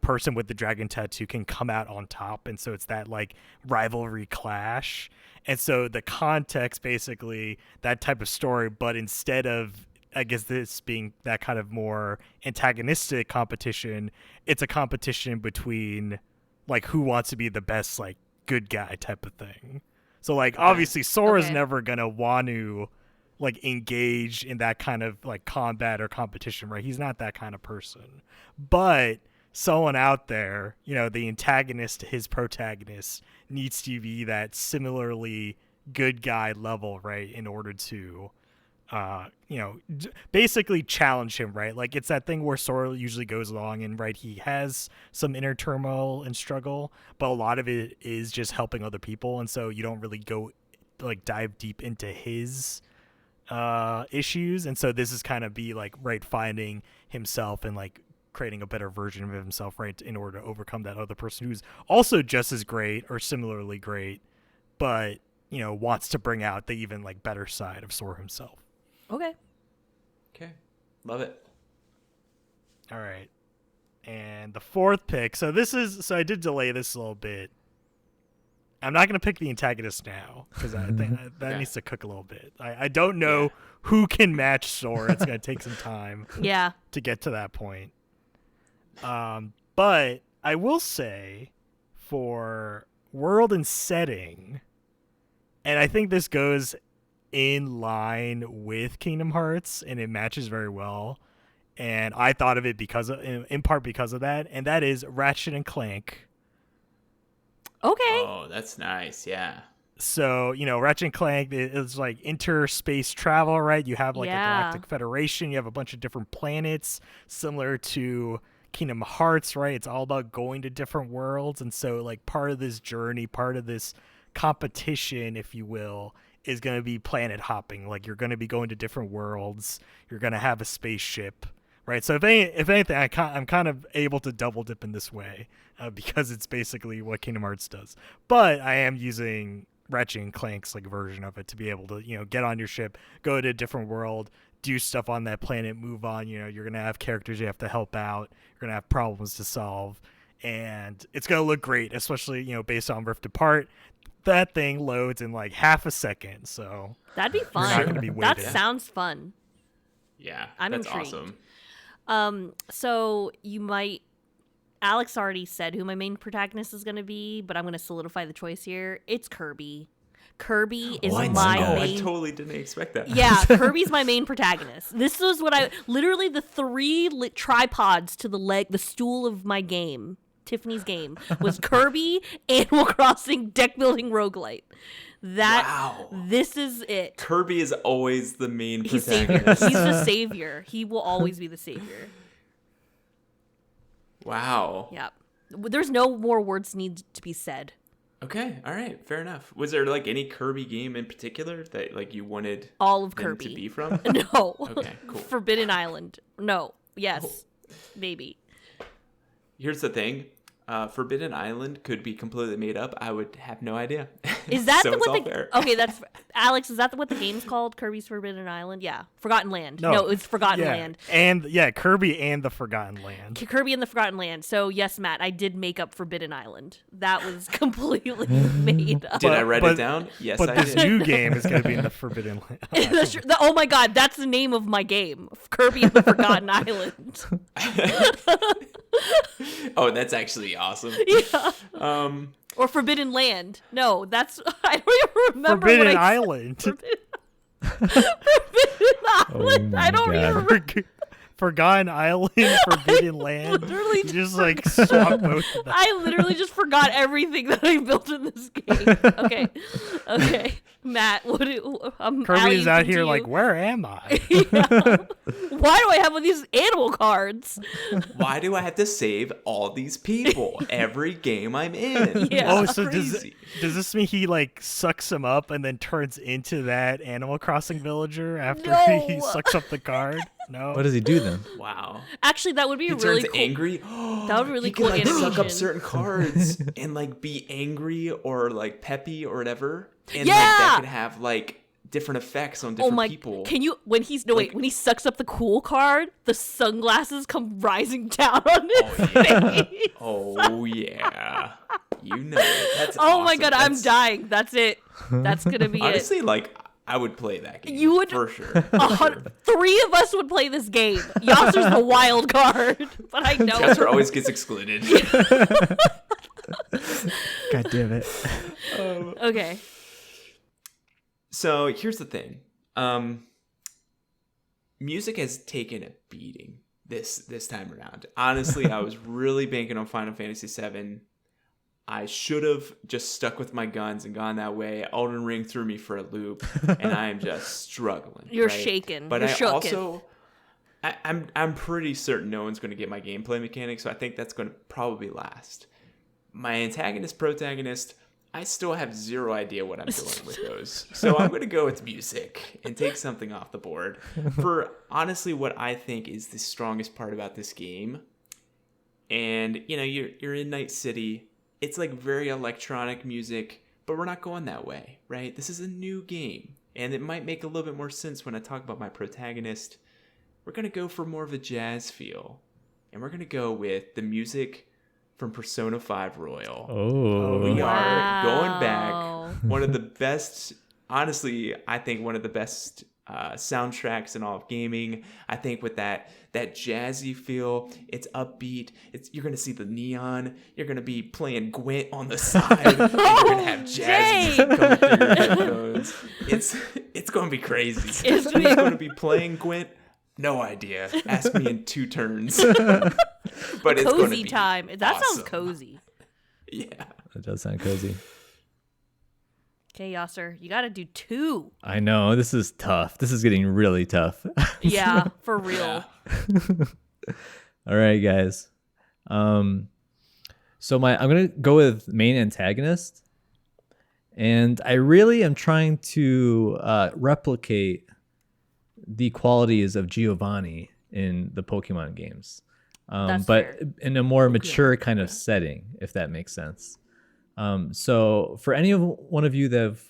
Speaker 2: person with the dragon tattoo can come out on top. And so it's that like rivalry clash. And so the context, basically that type of story, but instead of, I guess, this being that kind of more antagonistic competition, it's a competition between like who wants to be the best like good guy type of thing. So like obviously Sora's
Speaker 3: Okay.
Speaker 2: never gonna want to like engage in that kind of like combat or competition, right? He's not that kind of person. But someone out there, the antagonist to his protagonist needs to be that similarly good guy level, right? In order to basically challenge him, right? Like it's that thing where Sora usually goes along and, right, he has some inner turmoil and struggle, but a lot of it is just helping other people. And so you don't really go like dive deep into his issues. And so this is kind of be like, right, finding himself and like creating a better version of himself, right, in order to overcome that other person who's also just as great or similarly great, but, wants to bring out the even like better side of Sora himself.
Speaker 3: Okay.
Speaker 1: Okay. Love it.
Speaker 2: All right. And the fourth pick. So I did delay this a little bit. I'm not going to pick the antagonist now because I think that needs to cook a little bit. I don't know who can match Sora. It's going to take some time
Speaker 3: Yeah.
Speaker 2: to get to that point. But I will say for world and setting, and I think this goes in line with Kingdom Hearts and it matches very well. And I thought of it in part because of that, and that is Ratchet and Clank.
Speaker 3: Okay.
Speaker 1: Oh, that's nice. Yeah.
Speaker 2: So, Ratchet and Clank is like interspace travel, right? You have like a Galactic Federation, you have a bunch of different planets similar to Kingdom Hearts, right? It's all about going to different worlds. And so like part of this journey, part of this competition, if you will, is going to be planet hopping. Like you're going to be going to different worlds. You're going to have a spaceship, right? So if anything, I'm kind of able to double dip in this way because it's basically what Kingdom Hearts does. But I am using Ratchet and Clank's like version of it to be able to, get on your ship, go to a different world, do stuff on that planet, move on. You're going to have characters you have to help out. You're going to have problems to solve. And it's going to look great, especially, based on Rift Apart. That thing loads in like half a second, so
Speaker 3: That'd be
Speaker 2: you're
Speaker 3: fun.
Speaker 2: not going to be
Speaker 3: That
Speaker 2: waiting.
Speaker 3: sounds fun.
Speaker 1: Yeah.
Speaker 3: I'm
Speaker 1: that's
Speaker 3: intrigued.
Speaker 1: awesome.
Speaker 3: So you might Alex already said who my main protagonist is going to be, but I'm going to solidify the choice here. It's Kirby. Kirby is
Speaker 4: What?
Speaker 3: my
Speaker 1: Oh, I
Speaker 3: main.
Speaker 1: totally didn't expect that.
Speaker 3: Yeah, Kirby's my main protagonist. This was what I literally the three tripods to the stool of my game, Tiffany's game, was Kirby, Animal Crossing, deck building, roguelite.
Speaker 1: Wow.
Speaker 3: This is it.
Speaker 1: Kirby is always the main
Speaker 3: He's savior.
Speaker 1: protagonist.
Speaker 3: He's the savior. He will always be the savior.
Speaker 1: Wow.
Speaker 3: Yeah. There's no more words need to be said.
Speaker 1: Okay. All right. Fair enough. Was there like any Kirby game in particular that like you wanted
Speaker 3: All of
Speaker 1: them
Speaker 3: Kirby.
Speaker 1: to be from?
Speaker 3: No.
Speaker 1: Okay. Cool.
Speaker 3: Forbidden Island. No. Yes. Maybe.
Speaker 1: Here's the thing. Forbidden Island could be completely made up. I would have no idea.
Speaker 3: Is that
Speaker 1: so
Speaker 3: the,
Speaker 1: it's
Speaker 3: what
Speaker 1: all
Speaker 3: the
Speaker 1: fair.
Speaker 3: Okay, that's Alex, is that what the game's called? Kirby's Forbidden Island? Yeah. Forgotten Land.
Speaker 2: No.
Speaker 3: No, it's Forgotten
Speaker 2: Yeah.
Speaker 3: Land.
Speaker 2: And Kirby and the Forgotten Land.
Speaker 3: Kirby and the Forgotten Land. So yes, Matt, I did make up Forbidden Island. That was completely made up.
Speaker 1: Did I write
Speaker 2: but-
Speaker 1: it down? Yes,
Speaker 2: But
Speaker 1: I
Speaker 2: this
Speaker 1: did.
Speaker 2: new game is going to be in the Forbidden Land.
Speaker 3: Oh my god, that's the name of my game. Kirby and the Forgotten Island.
Speaker 1: Oh, that's actually awesome.
Speaker 3: Yeah.
Speaker 1: Um,
Speaker 3: Or Forbidden Land. No, that's I don't even remember
Speaker 2: Forbidden
Speaker 3: what I
Speaker 2: Island.
Speaker 3: Forbidden Island.
Speaker 4: my
Speaker 3: I don't even
Speaker 4: God.
Speaker 3: remember.
Speaker 2: Forgotten Island, Forbidden Land.
Speaker 3: literally
Speaker 2: You just like swap both of them.
Speaker 3: I literally just forgot everything that I built in this game. Okay, Matt. What do
Speaker 2: Kirby's out here like, where am I?
Speaker 3: Why do I have all these animal cards?
Speaker 1: why do I have to save all these people every game I'm in?
Speaker 3: Yeah.
Speaker 2: Oh,
Speaker 1: It's
Speaker 2: so
Speaker 1: crazy.
Speaker 2: does this mean he like sucks him up and then turns into that Animal Crossing villager after he
Speaker 3: No.
Speaker 2: sucks up the card? No.
Speaker 4: What does he do then?
Speaker 1: Wow.
Speaker 3: Actually, that would be
Speaker 1: He
Speaker 3: a really
Speaker 1: turns
Speaker 3: cool.
Speaker 1: angry.
Speaker 3: That would be really
Speaker 1: he
Speaker 3: cool
Speaker 1: can, like, suck up
Speaker 3: animation.
Speaker 1: certain cards and like be angry or like peppy or whatever, and like
Speaker 3: Yeah!
Speaker 1: that could have like different effects on
Speaker 3: Oh
Speaker 1: different
Speaker 3: my!
Speaker 1: people.
Speaker 3: Can you when he's no wait
Speaker 1: Like-
Speaker 3: when he sucks up the cool card, the sunglasses come rising down on his
Speaker 1: Oh, yeah.
Speaker 3: face.
Speaker 1: Oh yeah, you know it. That's
Speaker 3: Oh my
Speaker 1: awesome.
Speaker 3: god, I'm
Speaker 1: That's-
Speaker 3: dying. That's it. That's gonna be it.
Speaker 1: Honestly, like I would play that game.
Speaker 3: You would-
Speaker 1: for sure.
Speaker 3: 3 of us would play this game. Yasser's the wild card, but I know.
Speaker 1: Chester always gets excluded.
Speaker 2: God damn it.
Speaker 3: Okay.
Speaker 1: So here's the thing. Music has taken a beating this time around. Honestly, I was really banking on Final Fantasy VII. I should have just stuck with my guns and gone that way. Elden Ring threw me for a loop, and I am just struggling.
Speaker 3: You're
Speaker 1: right?
Speaker 3: shaken.
Speaker 1: But
Speaker 3: You're
Speaker 1: I
Speaker 3: shooken.
Speaker 1: also, I'm pretty certain no one's going to get my gameplay mechanics, so I think that's going to probably last. My antagonist, protagonist, I still have zero idea what I'm doing with those. So I'm going to go with music and take something off the board. For honestly what I think is the strongest part about this game. And, you know, you're in Night City. It's like very electronic music, but we're not going that way, right? This is a new game. And it might make a little bit more sense when I talk about my protagonist. We're going to go for more of a jazz feel. And we're going to go with the music from Persona 5 Royal.
Speaker 4: Oh.
Speaker 1: We are going back.
Speaker 3: Wow.
Speaker 1: One of the best, honestly, I think one of the best soundtracks in all of gaming. I think with that jazzy feel, it's upbeat. You're gonna see the neon. You're gonna be playing Gwent on the side. And you're gonna have jazz
Speaker 3: dang.
Speaker 1: music coming through your headphones. It's gonna be crazy.
Speaker 3: It's
Speaker 1: Who's gonna be playing Gwent? No idea. Ask me in 2 turns. But it's gonna
Speaker 3: Cozy
Speaker 1: be
Speaker 3: time. That sounds
Speaker 1: awesome.
Speaker 3: cozy.
Speaker 1: Yeah.
Speaker 4: That does sound cozy.
Speaker 3: Okay, Yasser, you got to do 2.
Speaker 4: I know. This is tough. This is getting really tough.
Speaker 3: Yeah, for real.
Speaker 1: Yeah.
Speaker 4: All right, guys. So I'm gonna go with main antagonist, and I really am trying to replicate the qualities of Giovanni in the Pokemon games,
Speaker 3: That's
Speaker 4: but
Speaker 3: fair.
Speaker 4: in a more mature kind of setting, if that makes sense. So for any one of you that have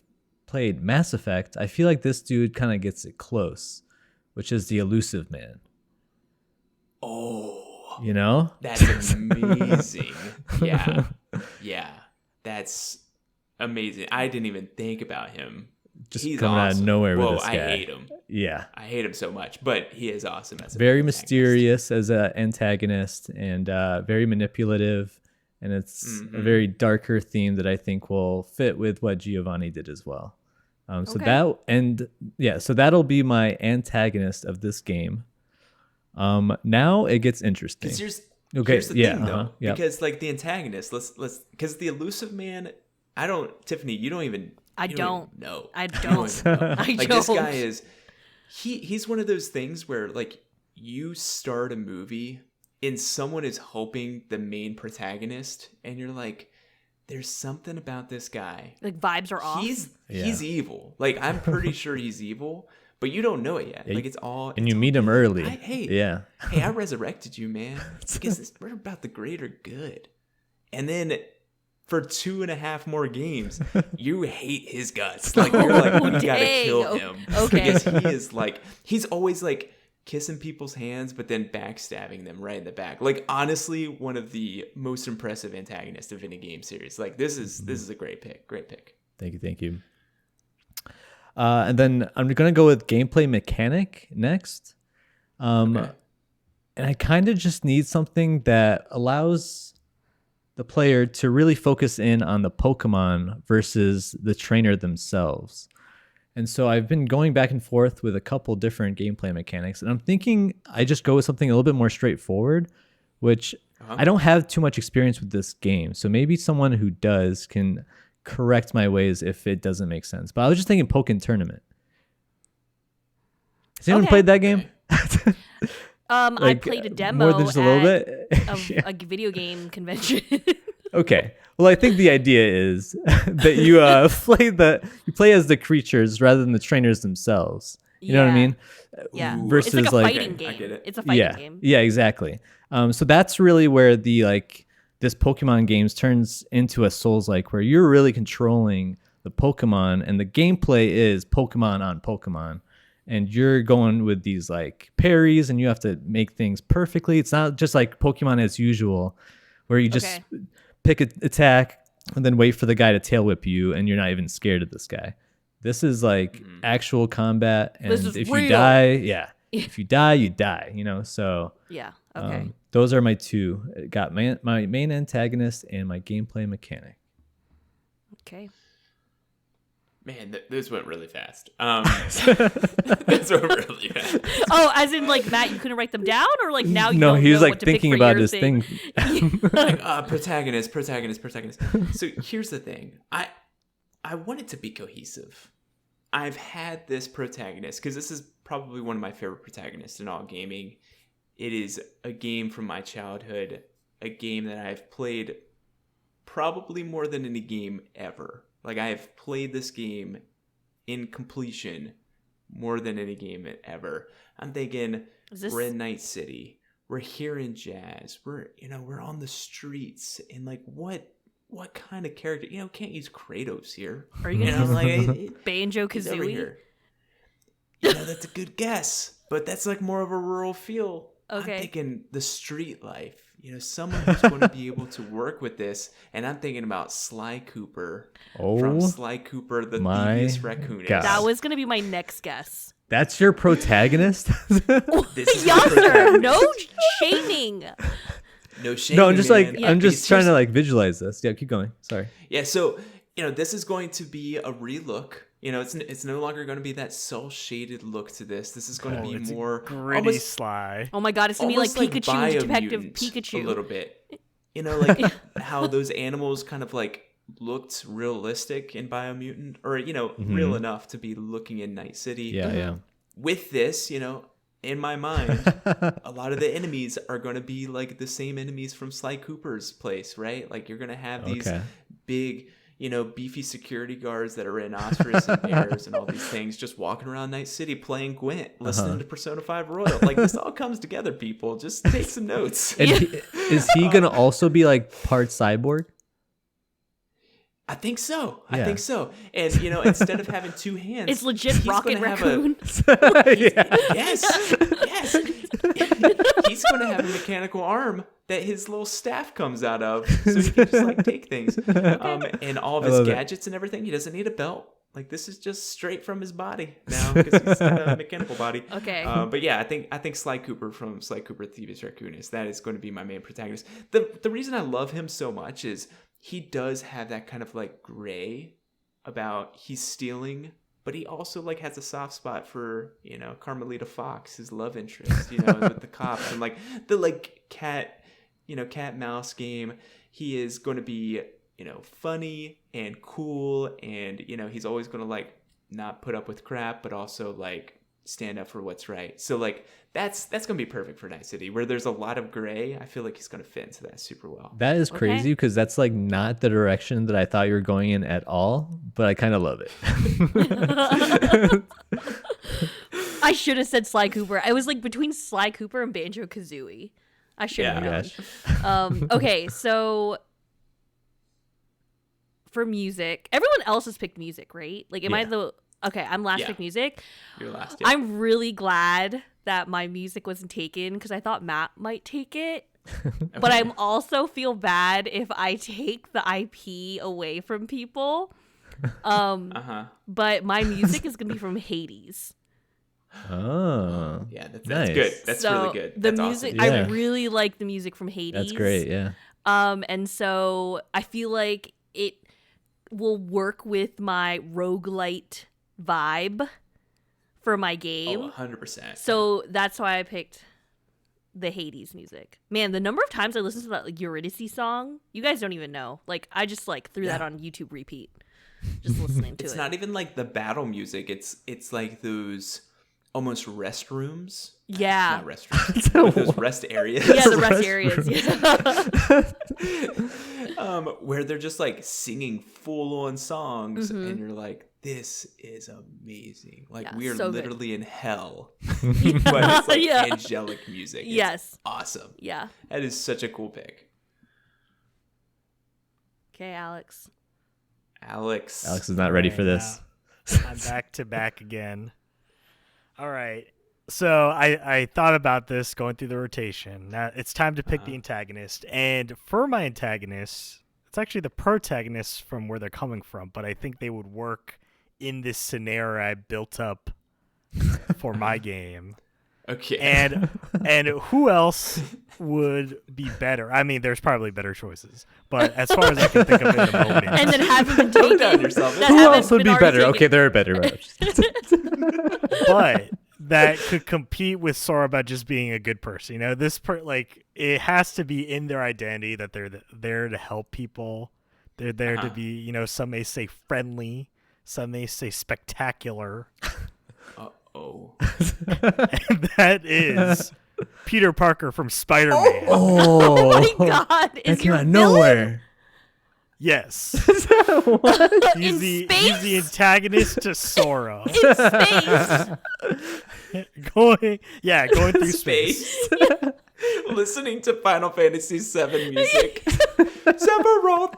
Speaker 4: played Mass Effect, I feel like this dude kind of gets it close, which is the elusive man.
Speaker 1: Oh.
Speaker 4: You know?
Speaker 1: That's amazing. Yeah. Yeah. That's amazing. I didn't even think about him
Speaker 4: just
Speaker 1: He's
Speaker 4: coming out of
Speaker 1: awesome.
Speaker 4: nowhere
Speaker 1: Whoa,
Speaker 4: with this guy.
Speaker 1: I hate him.
Speaker 4: Yeah.
Speaker 1: I hate him so much, but he is awesome as
Speaker 4: Very
Speaker 1: an antagonist.
Speaker 4: mysterious as an antagonist and very manipulative. And it's a very darker theme that I think will fit with what Giovanni did as well. So so that'll be my antagonist of this game. Now it gets interesting.
Speaker 1: Here's the thing, though,
Speaker 4: yep.
Speaker 1: because like the antagonist, let's because the elusive man, Tiffany, you don't even.
Speaker 3: I
Speaker 1: you
Speaker 3: don't
Speaker 1: even know.
Speaker 3: I
Speaker 1: You
Speaker 3: don't.
Speaker 1: even know.
Speaker 3: I
Speaker 1: Like
Speaker 3: don't.
Speaker 1: this guy is, he's one of those things where like you start a movie and someone is hoping the main protagonist, and you're like, there's something about this guy.
Speaker 3: Like vibes are off.
Speaker 1: He's evil. Like I'm pretty sure he's evil, but you don't know it yet.
Speaker 4: Yeah,
Speaker 1: like it's all.
Speaker 4: And you meet him early.
Speaker 1: Hey, I resurrected you, man. Because we're about the greater good. And then for 2.5 more games, you hate his guts. Like you're like, you gotta kill him.
Speaker 3: Okay.
Speaker 1: Because he is like, he's always like kissing people's hands, but then backstabbing them right in the back. Like honestly, one of the most impressive antagonists of any game series. Like this is a great pick. Great pick.
Speaker 4: Thank you. And then I'm gonna go with gameplay mechanic next.
Speaker 1: Okay.
Speaker 4: And I kind of just need something that allows the player to really focus in on the Pokemon versus the trainer themselves. And so I've been going back and forth with a couple different gameplay mechanics, and I'm thinking I just go with something a little bit more straightforward, which I don't have too much experience with this game. So maybe someone who does can correct my ways if it doesn't make sense. But I was just thinking Pokken Tournament. Has anyone played that game?
Speaker 3: I played a demo
Speaker 4: more than just a little bit
Speaker 3: of a video game convention.
Speaker 4: Okay. Well, I think the idea is that you play as the creatures rather than the trainers themselves. You know what I mean?
Speaker 3: Yeah.
Speaker 4: Versus
Speaker 3: it's like a fighting
Speaker 1: I
Speaker 3: game.
Speaker 1: get it.
Speaker 3: It's a fighting game.
Speaker 4: Yeah, exactly. So that's really where this Pokemon games turns into a Souls-like, where you're really controlling the Pokemon, and the gameplay is Pokemon on Pokemon. And you're going with these like parries, and you have to make things perfectly. It's not just like Pokemon as usual, where you just pick an attack and then wait for the guy to tail whip you, and you're not even scared of this guy. This is like actual combat, and if you die, if you die, you die. You know, so
Speaker 3: yeah. Okay.
Speaker 4: Those are my two. Got my main antagonist and my gameplay mechanic.
Speaker 3: Okay.
Speaker 1: Man, this went really fast. This went really fast.
Speaker 3: Oh, as in like Matt, you couldn't write them down, or like now you
Speaker 4: No,
Speaker 3: don't
Speaker 4: he was
Speaker 3: know
Speaker 4: like
Speaker 3: what to pick
Speaker 4: thinking
Speaker 3: for
Speaker 4: about
Speaker 3: your
Speaker 4: his thing.
Speaker 1: Like, protagonist. So here's the thing. I want it to be cohesive. I've had this protagonist because this is probably one of my favorite protagonists in all gaming. It is a game from my childhood, a game that I've played probably more than any game ever. Like I have played this game in completion more than any game ever. I'm thinking we're in Night City. We're hearing jazz. We're on the streets, and like what kind of character? Can't use Kratos here.
Speaker 3: Are you gonna use like Banjo Kazooie?
Speaker 1: That's a good guess, but that's like more of a rural feel.
Speaker 3: Okay.
Speaker 1: I'm thinking the street life. Someone who's going to be able to work with this, and I'm thinking about Sly Cooper from Sly Cooper, the Thievius Raccoonist.
Speaker 4: God.
Speaker 3: That was gonna be my next guess.
Speaker 4: That's your protagonist?
Speaker 3: Yasser, no shaming.
Speaker 1: No shaming.
Speaker 4: No, I'm just
Speaker 1: man.
Speaker 4: I'm just trying to like visualize this. Yeah, keep going. Sorry.
Speaker 1: Yeah, so this is going to be a relook. It's no longer going to be that cell-shaded look to this. This is going to be more
Speaker 2: gritty,
Speaker 1: almost,
Speaker 2: Sly.
Speaker 3: Oh my god, it's gonna be like Pikachu, Detective
Speaker 1: Biomutant
Speaker 3: Pikachu.
Speaker 1: a little bit. Like how those animals kind of like looked realistic in Biomutant, or real enough to be looking in Night City.
Speaker 4: Yeah.
Speaker 1: With this, in my mind, a lot of the enemies are going to be like the same enemies from Sly Cooper's place, right? Like you're going to have these big, beefy security guards that are in Rhinoceros and bears and all these things, just walking around Night City playing Gwent, listening to Persona 5 Royal. Like this all comes together, people. Just take some notes.
Speaker 4: And is he going to also be like part cyborg?
Speaker 1: I think so.
Speaker 4: Yeah.
Speaker 1: I think so. And instead of having two hands,
Speaker 3: It's legit
Speaker 1: he's
Speaker 3: Rocket
Speaker 1: gonna have
Speaker 3: Raccoon.
Speaker 1: Yes. He's going to have a mechanical arm that his little staff comes out of, so he can just like take things. And all of his gadgets and everything. He doesn't need a belt. like this is just straight from his body now because he's got a mechanical body.
Speaker 3: Okay.
Speaker 1: But yeah, I think Sly Cooper from Sly Cooper Thieves Raccoonus, that is going to be my main protagonist. The reason I love him so much is he does have that kind of like gray about he's stealing, but he also like has a soft spot for, you know, Carmelita Fox, his love interest, you know, with the cops and like the like cat mouse game. He is going to be, you know, funny and cool, and you know, he's always going to like not put up with crap, but also like stand up for what's right. So like that's gonna be perfect for Night City, where there's a lot of gray. I feel like he's gonna fit into that super well.
Speaker 4: That is crazy because that's like not the direction that I thought you were going in at all, but I kind of love it.
Speaker 3: I should have said Sly Cooper. I was like between Sly Cooper and Banjo Kazooie. I should have known. Okay, so for music, everyone else has picked music, right? Like, am I the... Okay, I'm last pick music.
Speaker 1: You're last,
Speaker 3: I'm really glad that my music wasn't taken because I thought Matt might take it. But I'm also feel bad if I take the IP away from people. But my music is going to be from Hades.
Speaker 4: Oh.
Speaker 1: Yeah, that's
Speaker 4: nice.
Speaker 1: Good. That's really good.
Speaker 3: The
Speaker 1: that's
Speaker 3: music,
Speaker 1: awesome.
Speaker 3: I really like the music from Hades.
Speaker 4: That's great, yeah.
Speaker 3: And so I feel like it will work with my roguelite vibe for my game.
Speaker 1: Oh, 100%.
Speaker 3: So that's why I picked the Hades music. Man, the number of times I listened to that like Eurydice song, you guys don't even know. Like I just like threw that on YouTube repeat. Just listening to
Speaker 1: it's
Speaker 3: it. It's
Speaker 1: not even like the battle music. It's like those almost restrooms.
Speaker 3: Yeah.
Speaker 1: Not restrooms. Like those rest areas.
Speaker 3: Yeah, the rest areas. Yeah.
Speaker 1: Where they're just like singing full on songs and you're like, this is amazing. Like we are
Speaker 3: so
Speaker 1: literally in hell. But it's like angelic music. It's awesome.
Speaker 3: Yeah.
Speaker 1: That is such a cool pick.
Speaker 3: Okay, Alex.
Speaker 1: Alex
Speaker 4: is not ready for this.
Speaker 2: I'm back to back again. All right. So I thought about this going through the rotation. Now it's time to pick the antagonist. And for my antagonist, it's actually the protagonist from where they're coming from, but I think they would work in this scenario I built up for my game.
Speaker 1: Okay.
Speaker 2: And who else would be better? I mean, there's probably better choices, but as far as I can think of in the moment.
Speaker 3: And then haven't been
Speaker 1: Calm
Speaker 3: taken.
Speaker 1: down yourself.
Speaker 4: Who else would be better? Okay, there are better.
Speaker 2: But that could compete with Sora about just being a good person. You know, like it has to be in their identity that they're there to help people. They're there to be, you know, some may say friendly, some may say spectacular.
Speaker 1: Uh-oh.
Speaker 2: And that is Peter Parker from Spider-Man.
Speaker 3: Oh my God!
Speaker 4: That
Speaker 3: Is
Speaker 4: came
Speaker 3: your
Speaker 4: out of
Speaker 3: villain?
Speaker 4: nowhere.
Speaker 2: Yes.
Speaker 4: What?
Speaker 2: He's the
Speaker 3: space?
Speaker 2: antagonist to Sora.
Speaker 3: In space.
Speaker 2: going through space.
Speaker 1: Listening to Final Fantasy VII music. Sephiroth.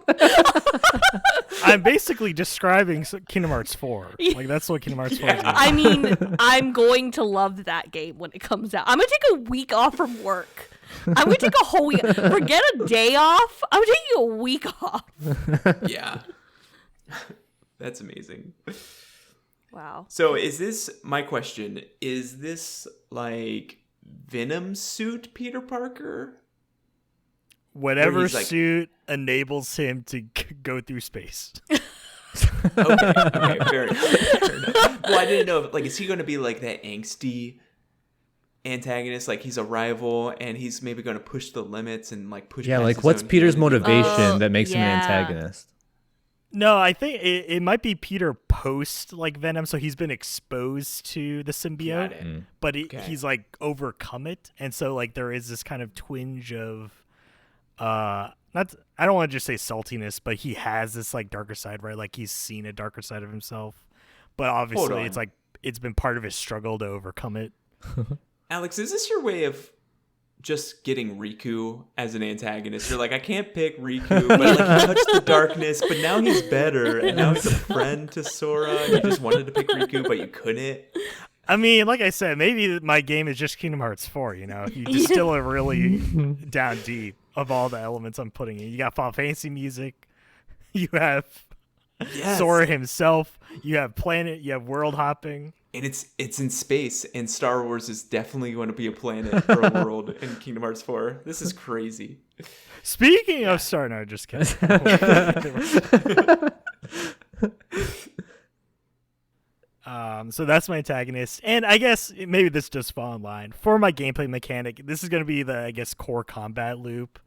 Speaker 2: I'm basically describing Kingdom Hearts 4. Like that's what Kingdom Hearts 4 is.
Speaker 3: I mean, I'm going to love that game when it comes out. I'm gonna take a week off from work. I'm gonna take a whole week. Forget a day off. I'm taking a week off.
Speaker 1: Yeah. That's amazing.
Speaker 3: Wow.
Speaker 1: So my question, is this like Venom suit Peter Parker?
Speaker 2: Whatever
Speaker 1: like,
Speaker 2: suit enables him to go through space.
Speaker 1: Okay, fair enough. Well, I didn't know, like, is he going to be like that angsty antagonist? Like, he's a rival, and he's maybe going to push the limits and like push.
Speaker 4: Yeah,
Speaker 1: past
Speaker 4: like
Speaker 1: his
Speaker 4: what's
Speaker 1: own
Speaker 4: Peter's
Speaker 1: humanity?
Speaker 4: motivation that makes him an
Speaker 3: yeah.
Speaker 4: antagonist?
Speaker 2: No, I think it might be Peter post like Venom, so he's been exposed to the symbiote,
Speaker 1: Got it.
Speaker 2: but
Speaker 1: Okay.
Speaker 2: he's like overcome it, and so like there is this kind of twinge of not I don't want to just say saltiness, but he has this like darker side, right? Like he's seen a darker side of himself, but obviously
Speaker 1: on.
Speaker 2: it's like it's been part of his struggle to overcome it.
Speaker 1: Alex, is this your way of just getting Riku as an antagonist? You're like, I can't pick Riku, but like he touched the darkness, but now he's better, and now he's a friend to Sora. And you just wanted to pick Riku, but you couldn't.
Speaker 2: I mean, like I said, maybe my game is just Kingdom Hearts 4, you know? If you distill it really down deep of all the elements I'm putting in. You got Final Fantasy music. You have
Speaker 1: Yes.
Speaker 2: Sora himself. You have planet, you have world hopping.
Speaker 1: And it's in space, and Star Wars is definitely going to be a planet or a world in Kingdom Hearts 4. This is crazy.
Speaker 2: Speaking of Star, no, just kidding. So that's my antagonist, and I guess maybe this does fall in line for my gameplay mechanic. This is going to be the, I guess, core combat loop,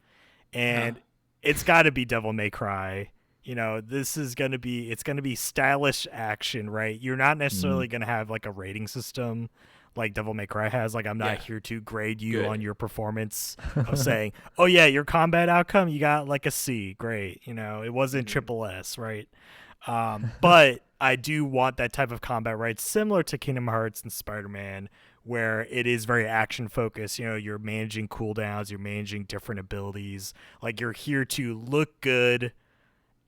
Speaker 2: and it's got to be Devil May Cry. You know, this is going to be, it's going to be stylish action, right? You're not necessarily going to have like a rating system like Devil May Cry has. Like, I'm not here to grade you on your performance of saying, oh yeah, your combat outcome, you got like a C. Great. You know, it wasn't triple S, right? But I do want that type of combat, right? Similar to Kingdom Hearts and Spider-Man, where it is very action focused. You know, you're managing cooldowns, you're managing different abilities. Like, you're here to look good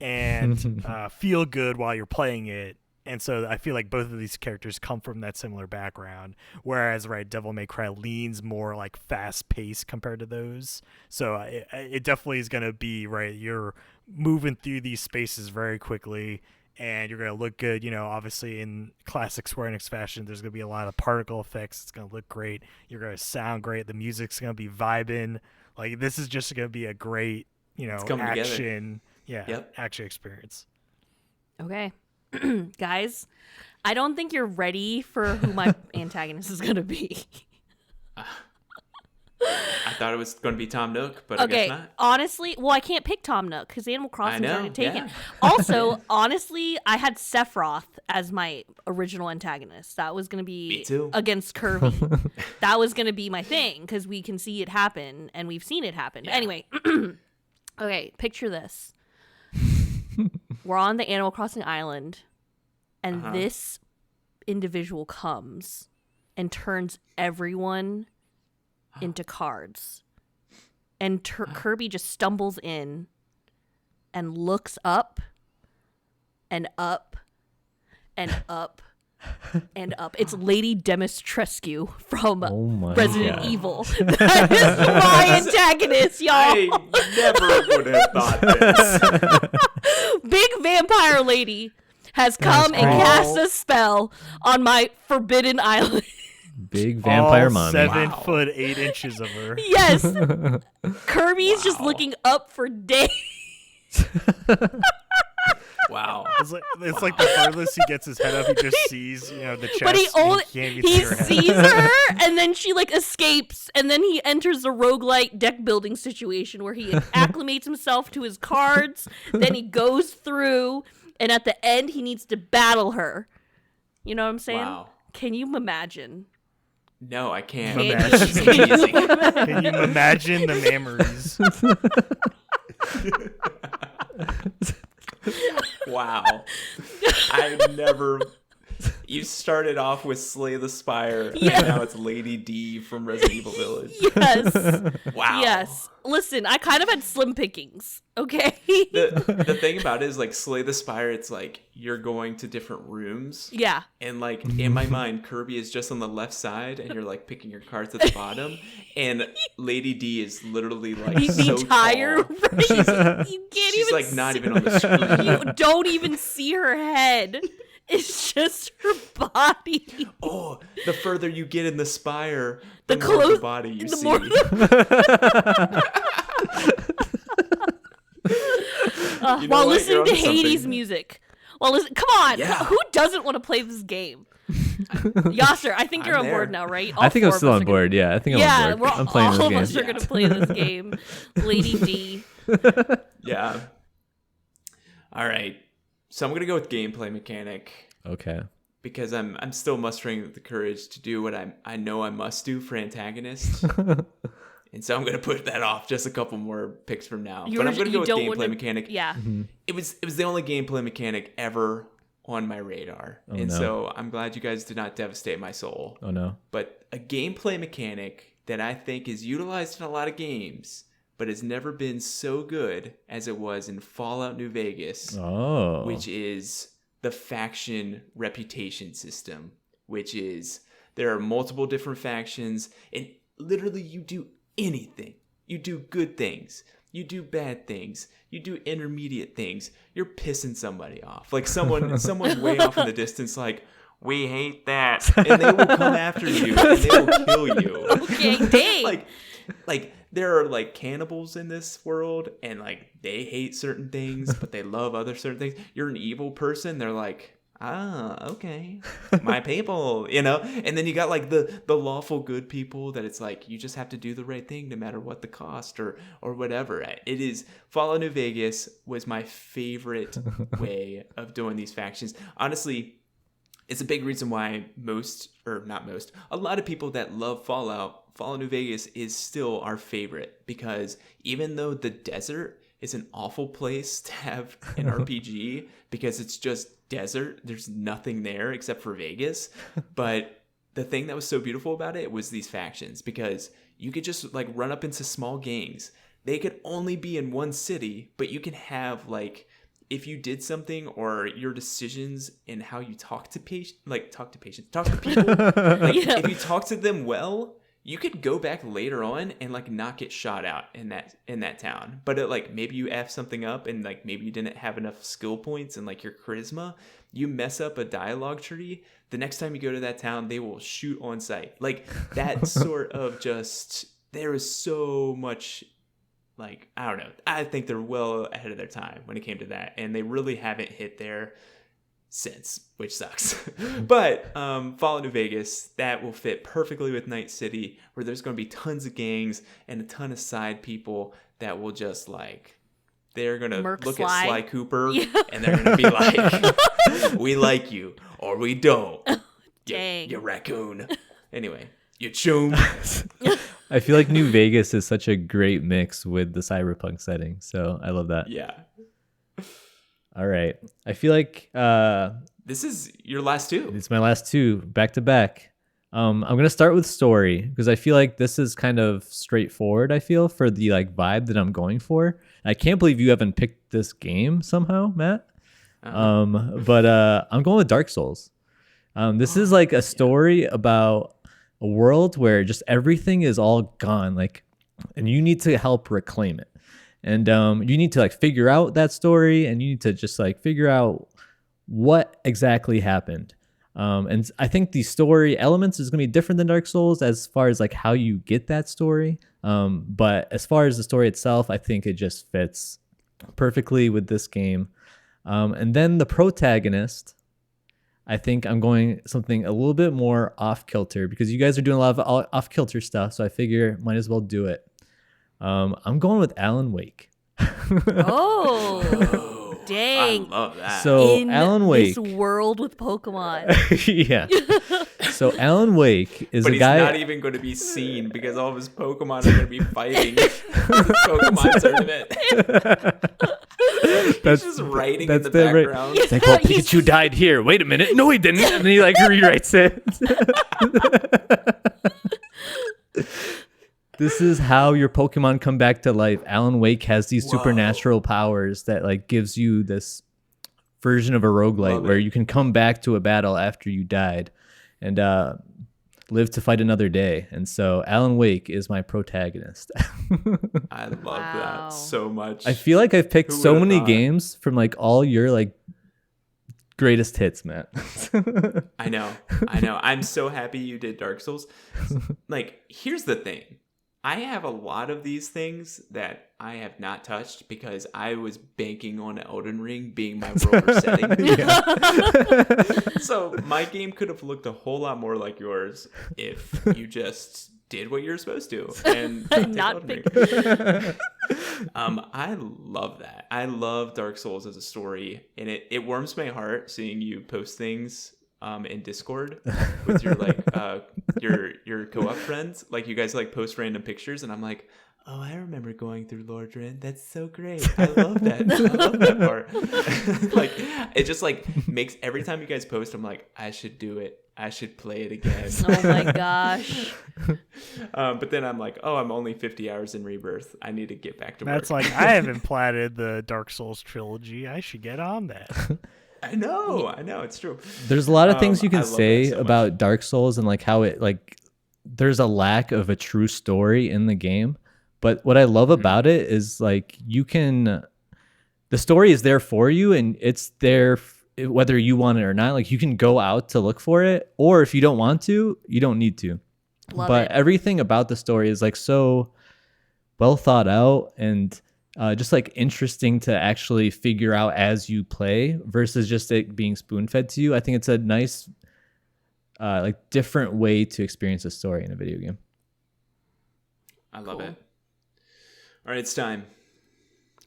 Speaker 2: and feel good while you're playing it. And so I feel like both of these characters come from that similar background, whereas, right, Devil May Cry leans more like fast paced compared to those. So it definitely is going to be, right, you're moving through these spaces very quickly and you're going to look good. You know, obviously in classic Square Enix fashion, there's going to be a lot of particle effects. It's going to look great. You're going to sound great. The music's going to be vibing. Like, this is just going to be a great, you know, action. Action experience.
Speaker 3: Okay. Guys, I don't think you're ready for who my antagonist is going to be.
Speaker 1: I thought it was going to be Tom Nook, but I guess not.
Speaker 3: Honestly, well, I can't pick Tom Nook because Animal Crossing is already taken. Also, honestly, I had Sephiroth as my original antagonist. That was going to be against Kirby. That was going to be my thing because we can see it happen and we've seen it happen. Yeah. Anyway, okay, picture this. We're on the Animal Crossing island, and this individual comes and turns everyone into cards. And Kirby just stumbles in and looks up and up and up and up. It's Lady Demetrescu from Resident Evil. That is my antagonist, y'all.
Speaker 1: I never would have thought this.
Speaker 3: Big vampire lady has come and cast a spell on my forbidden island.
Speaker 4: Big vampire mommy.
Speaker 2: 7 foot 8 inches of her.
Speaker 3: Yes. Kirby's just looking up for days.
Speaker 1: Wow.
Speaker 2: It's like the furthest he gets his head up, he just sees, you know, the chest.
Speaker 3: But he sees her, and then she like escapes, and then he enters a roguelike deck building situation where he acclimates himself to his cards, then he goes through, and at the end he needs to battle her. You know what I'm saying?
Speaker 1: Wow.
Speaker 3: Can you imagine?
Speaker 1: No, I can't.
Speaker 2: Can you imagine the memories?
Speaker 1: Wow. I never. You started off with Slay the Spire, and now it's Lady D from Resident Evil Village.
Speaker 3: Yes.
Speaker 1: Wow.
Speaker 3: Yes. Listen, I kind of had slim pickings, okay?
Speaker 1: The thing about it is, like, Slay the Spire, it's like you're going to different rooms.
Speaker 3: Yeah.
Speaker 1: And, like, in my mind, Kirby is just on the left side, and you're, like, picking your cards at the bottom. And Lady D is literally, like, so
Speaker 3: entire
Speaker 1: tall.
Speaker 3: She's
Speaker 1: She's like, not even on the screen.
Speaker 3: You don't even see her head. It's just her body.
Speaker 1: Oh, the further you get in the spire, the more of the body you see.
Speaker 3: While listening to Hades music. Come on.
Speaker 1: Yeah.
Speaker 3: Who doesn't want to play this game? Yasser, I think you're on board now, right?
Speaker 4: I think I'm still on board. Yeah, I think I'm on board. I'm playing this game.
Speaker 3: All of us are going to play this game. Lady D.
Speaker 1: Yeah. All right. So I'm going to go with gameplay mechanic.
Speaker 4: Okay.
Speaker 1: Because I'm still mustering the courage to do what I know I must do for antagonist. And so I'm going to put that off just a couple more picks from now. But I'm going to go with gameplay mechanic.
Speaker 3: Yeah.
Speaker 4: Mm-hmm.
Speaker 1: It was the only gameplay mechanic ever on my radar. So I'm glad you guys did not devastate my soul.
Speaker 4: Oh, no.
Speaker 1: But a gameplay mechanic that I think is utilized in a lot of games, but has never been so good as it was in Fallout New Vegas, which is the faction reputation system, which is there are multiple different factions, and literally you do anything. You do good things. You do bad things. You do intermediate things. You're pissing somebody off. Like someone way off in the distance, like, we hate that. And they will come after you and they will kill you.
Speaker 3: Okay, dang.
Speaker 1: like there are like cannibals in this world and like they hate certain things, but they love other certain things. You're an evil person. They're like, okay, my people, you know? And then you got like the lawful good people that it's like, you just have to do the right thing no matter what the cost or whatever. It is, Fallout New Vegas was my favorite way of doing these factions. Honestly, it's a big reason why a lot of people that love Fallout New Vegas is still our favorite, because even though the desert is an awful place to have an RPG because it's just desert, there's nothing there except for Vegas. But the thing that was so beautiful about it was these factions, because you could just like run up into small gangs. They could only be in one city, but you can have like, if you did something or your decisions in how you talk to people, like, if you talk to them well, you could go back later on and like not get shot out in that town. But it, like, maybe you F something up and like maybe you didn't have enough skill points and like your charisma, you mess up a dialogue tree. The next time you go to that town, they will shoot on sight. Like that sort of just, there is so much. Like, I don't know. I think they're well ahead of their time when it came to that. And they really haven't hit there since, which sucks. But Fallout New Vegas, that will fit perfectly with Night City, where there's going to be tons of gangs and a ton of side people that will just like, they're going to look at Sly Cooper and they're going to be like, we like you or we don't.
Speaker 3: Dang.
Speaker 1: You raccoon. Anyway, you choom.
Speaker 4: I feel like New Vegas is such a great mix with the cyberpunk setting, so I love that.
Speaker 1: Yeah.
Speaker 4: All right. I feel like
Speaker 1: this is your last two.
Speaker 4: It's my last two, back to back. I'm gonna start with story because I feel like this is kind of straightforward. I feel for the like vibe that I'm going for. I can't believe you haven't picked this game somehow, Matt. But I'm going with Dark Souls. This is like a story about a world where just everything is all gone, like, and you need to help reclaim it. And you need to like figure out that story, and you need to just like figure out what exactly happened. And I think the story elements is going to be different than Dark Souls as far as like how you get that story. But as far as the story itself, I think it just fits perfectly with this game. And then the protagonist, I think I'm going something a little bit more off-kilter because you guys are doing a lot of off-kilter stuff, so I figure might as well do it. I'm going with Alan Wake.
Speaker 3: Oh, dang.
Speaker 1: I love that.
Speaker 4: So
Speaker 3: In
Speaker 4: Alan Wake.
Speaker 3: this world with Pokemon.
Speaker 4: Yeah. So Alan Wake is
Speaker 1: but
Speaker 4: a
Speaker 1: he's
Speaker 4: guy.
Speaker 1: not even going to be seen because all of his Pokemon are going to be fighting this Pokemon tournament. He's just writing in the background.
Speaker 4: It's like, well, Pikachu died here. Wait a minute. No, he didn't. And then he like rewrites it. This is how your Pokemon come back to life. Alan Wake has these supernatural powers that like gives you this version of a roguelite where you can come back to a battle after you died and live to fight another day. And so Alan Wake is my protagonist.
Speaker 1: I love that so much.
Speaker 4: I feel like I've picked so many games from like all your like greatest hits, Matt.
Speaker 1: I know. I'm so happy you did Dark Souls. Like, here's the thing. I have a lot of these things that I have not touched because I was banking on Elden Ring being my rover setting. So my game could have looked a whole lot more like yours if you just did what you're supposed to and
Speaker 3: Not pick.
Speaker 1: I love that. I love Dark Souls as a story, and it warms my heart seeing you post things in Discord with your like your co-op friends. Like you guys like post random pictures, and I'm like, oh, I remember going through Lordran. That's so great. I love that. I love that part. Like it just like makes every time you guys post, I'm like, I should do it. I should play it again.
Speaker 3: Oh my gosh.
Speaker 1: But then I'm like, oh, I'm only 50 hours in Rebirth. I need to get back to work.
Speaker 2: That's like, I haven't platted the Dark Souls trilogy. I should get on that.
Speaker 1: I know, it's true.
Speaker 4: There's a lot of things you
Speaker 1: I
Speaker 4: can
Speaker 1: love
Speaker 4: say
Speaker 1: that so
Speaker 4: about
Speaker 1: much.
Speaker 4: Dark Souls and like how it like there's a lack of a true story in the game, But what I love about it is like the story is there for you, and it's there whether you want it or not. Like you can go out to look for it, or if you don't want to, you don't need to. But everything about the story is like so well thought out and just like interesting to actually figure out as you play versus just it being spoon fed to you. I think it's a nice like different way to experience a story in a video game.
Speaker 1: I love it. All right, it's time.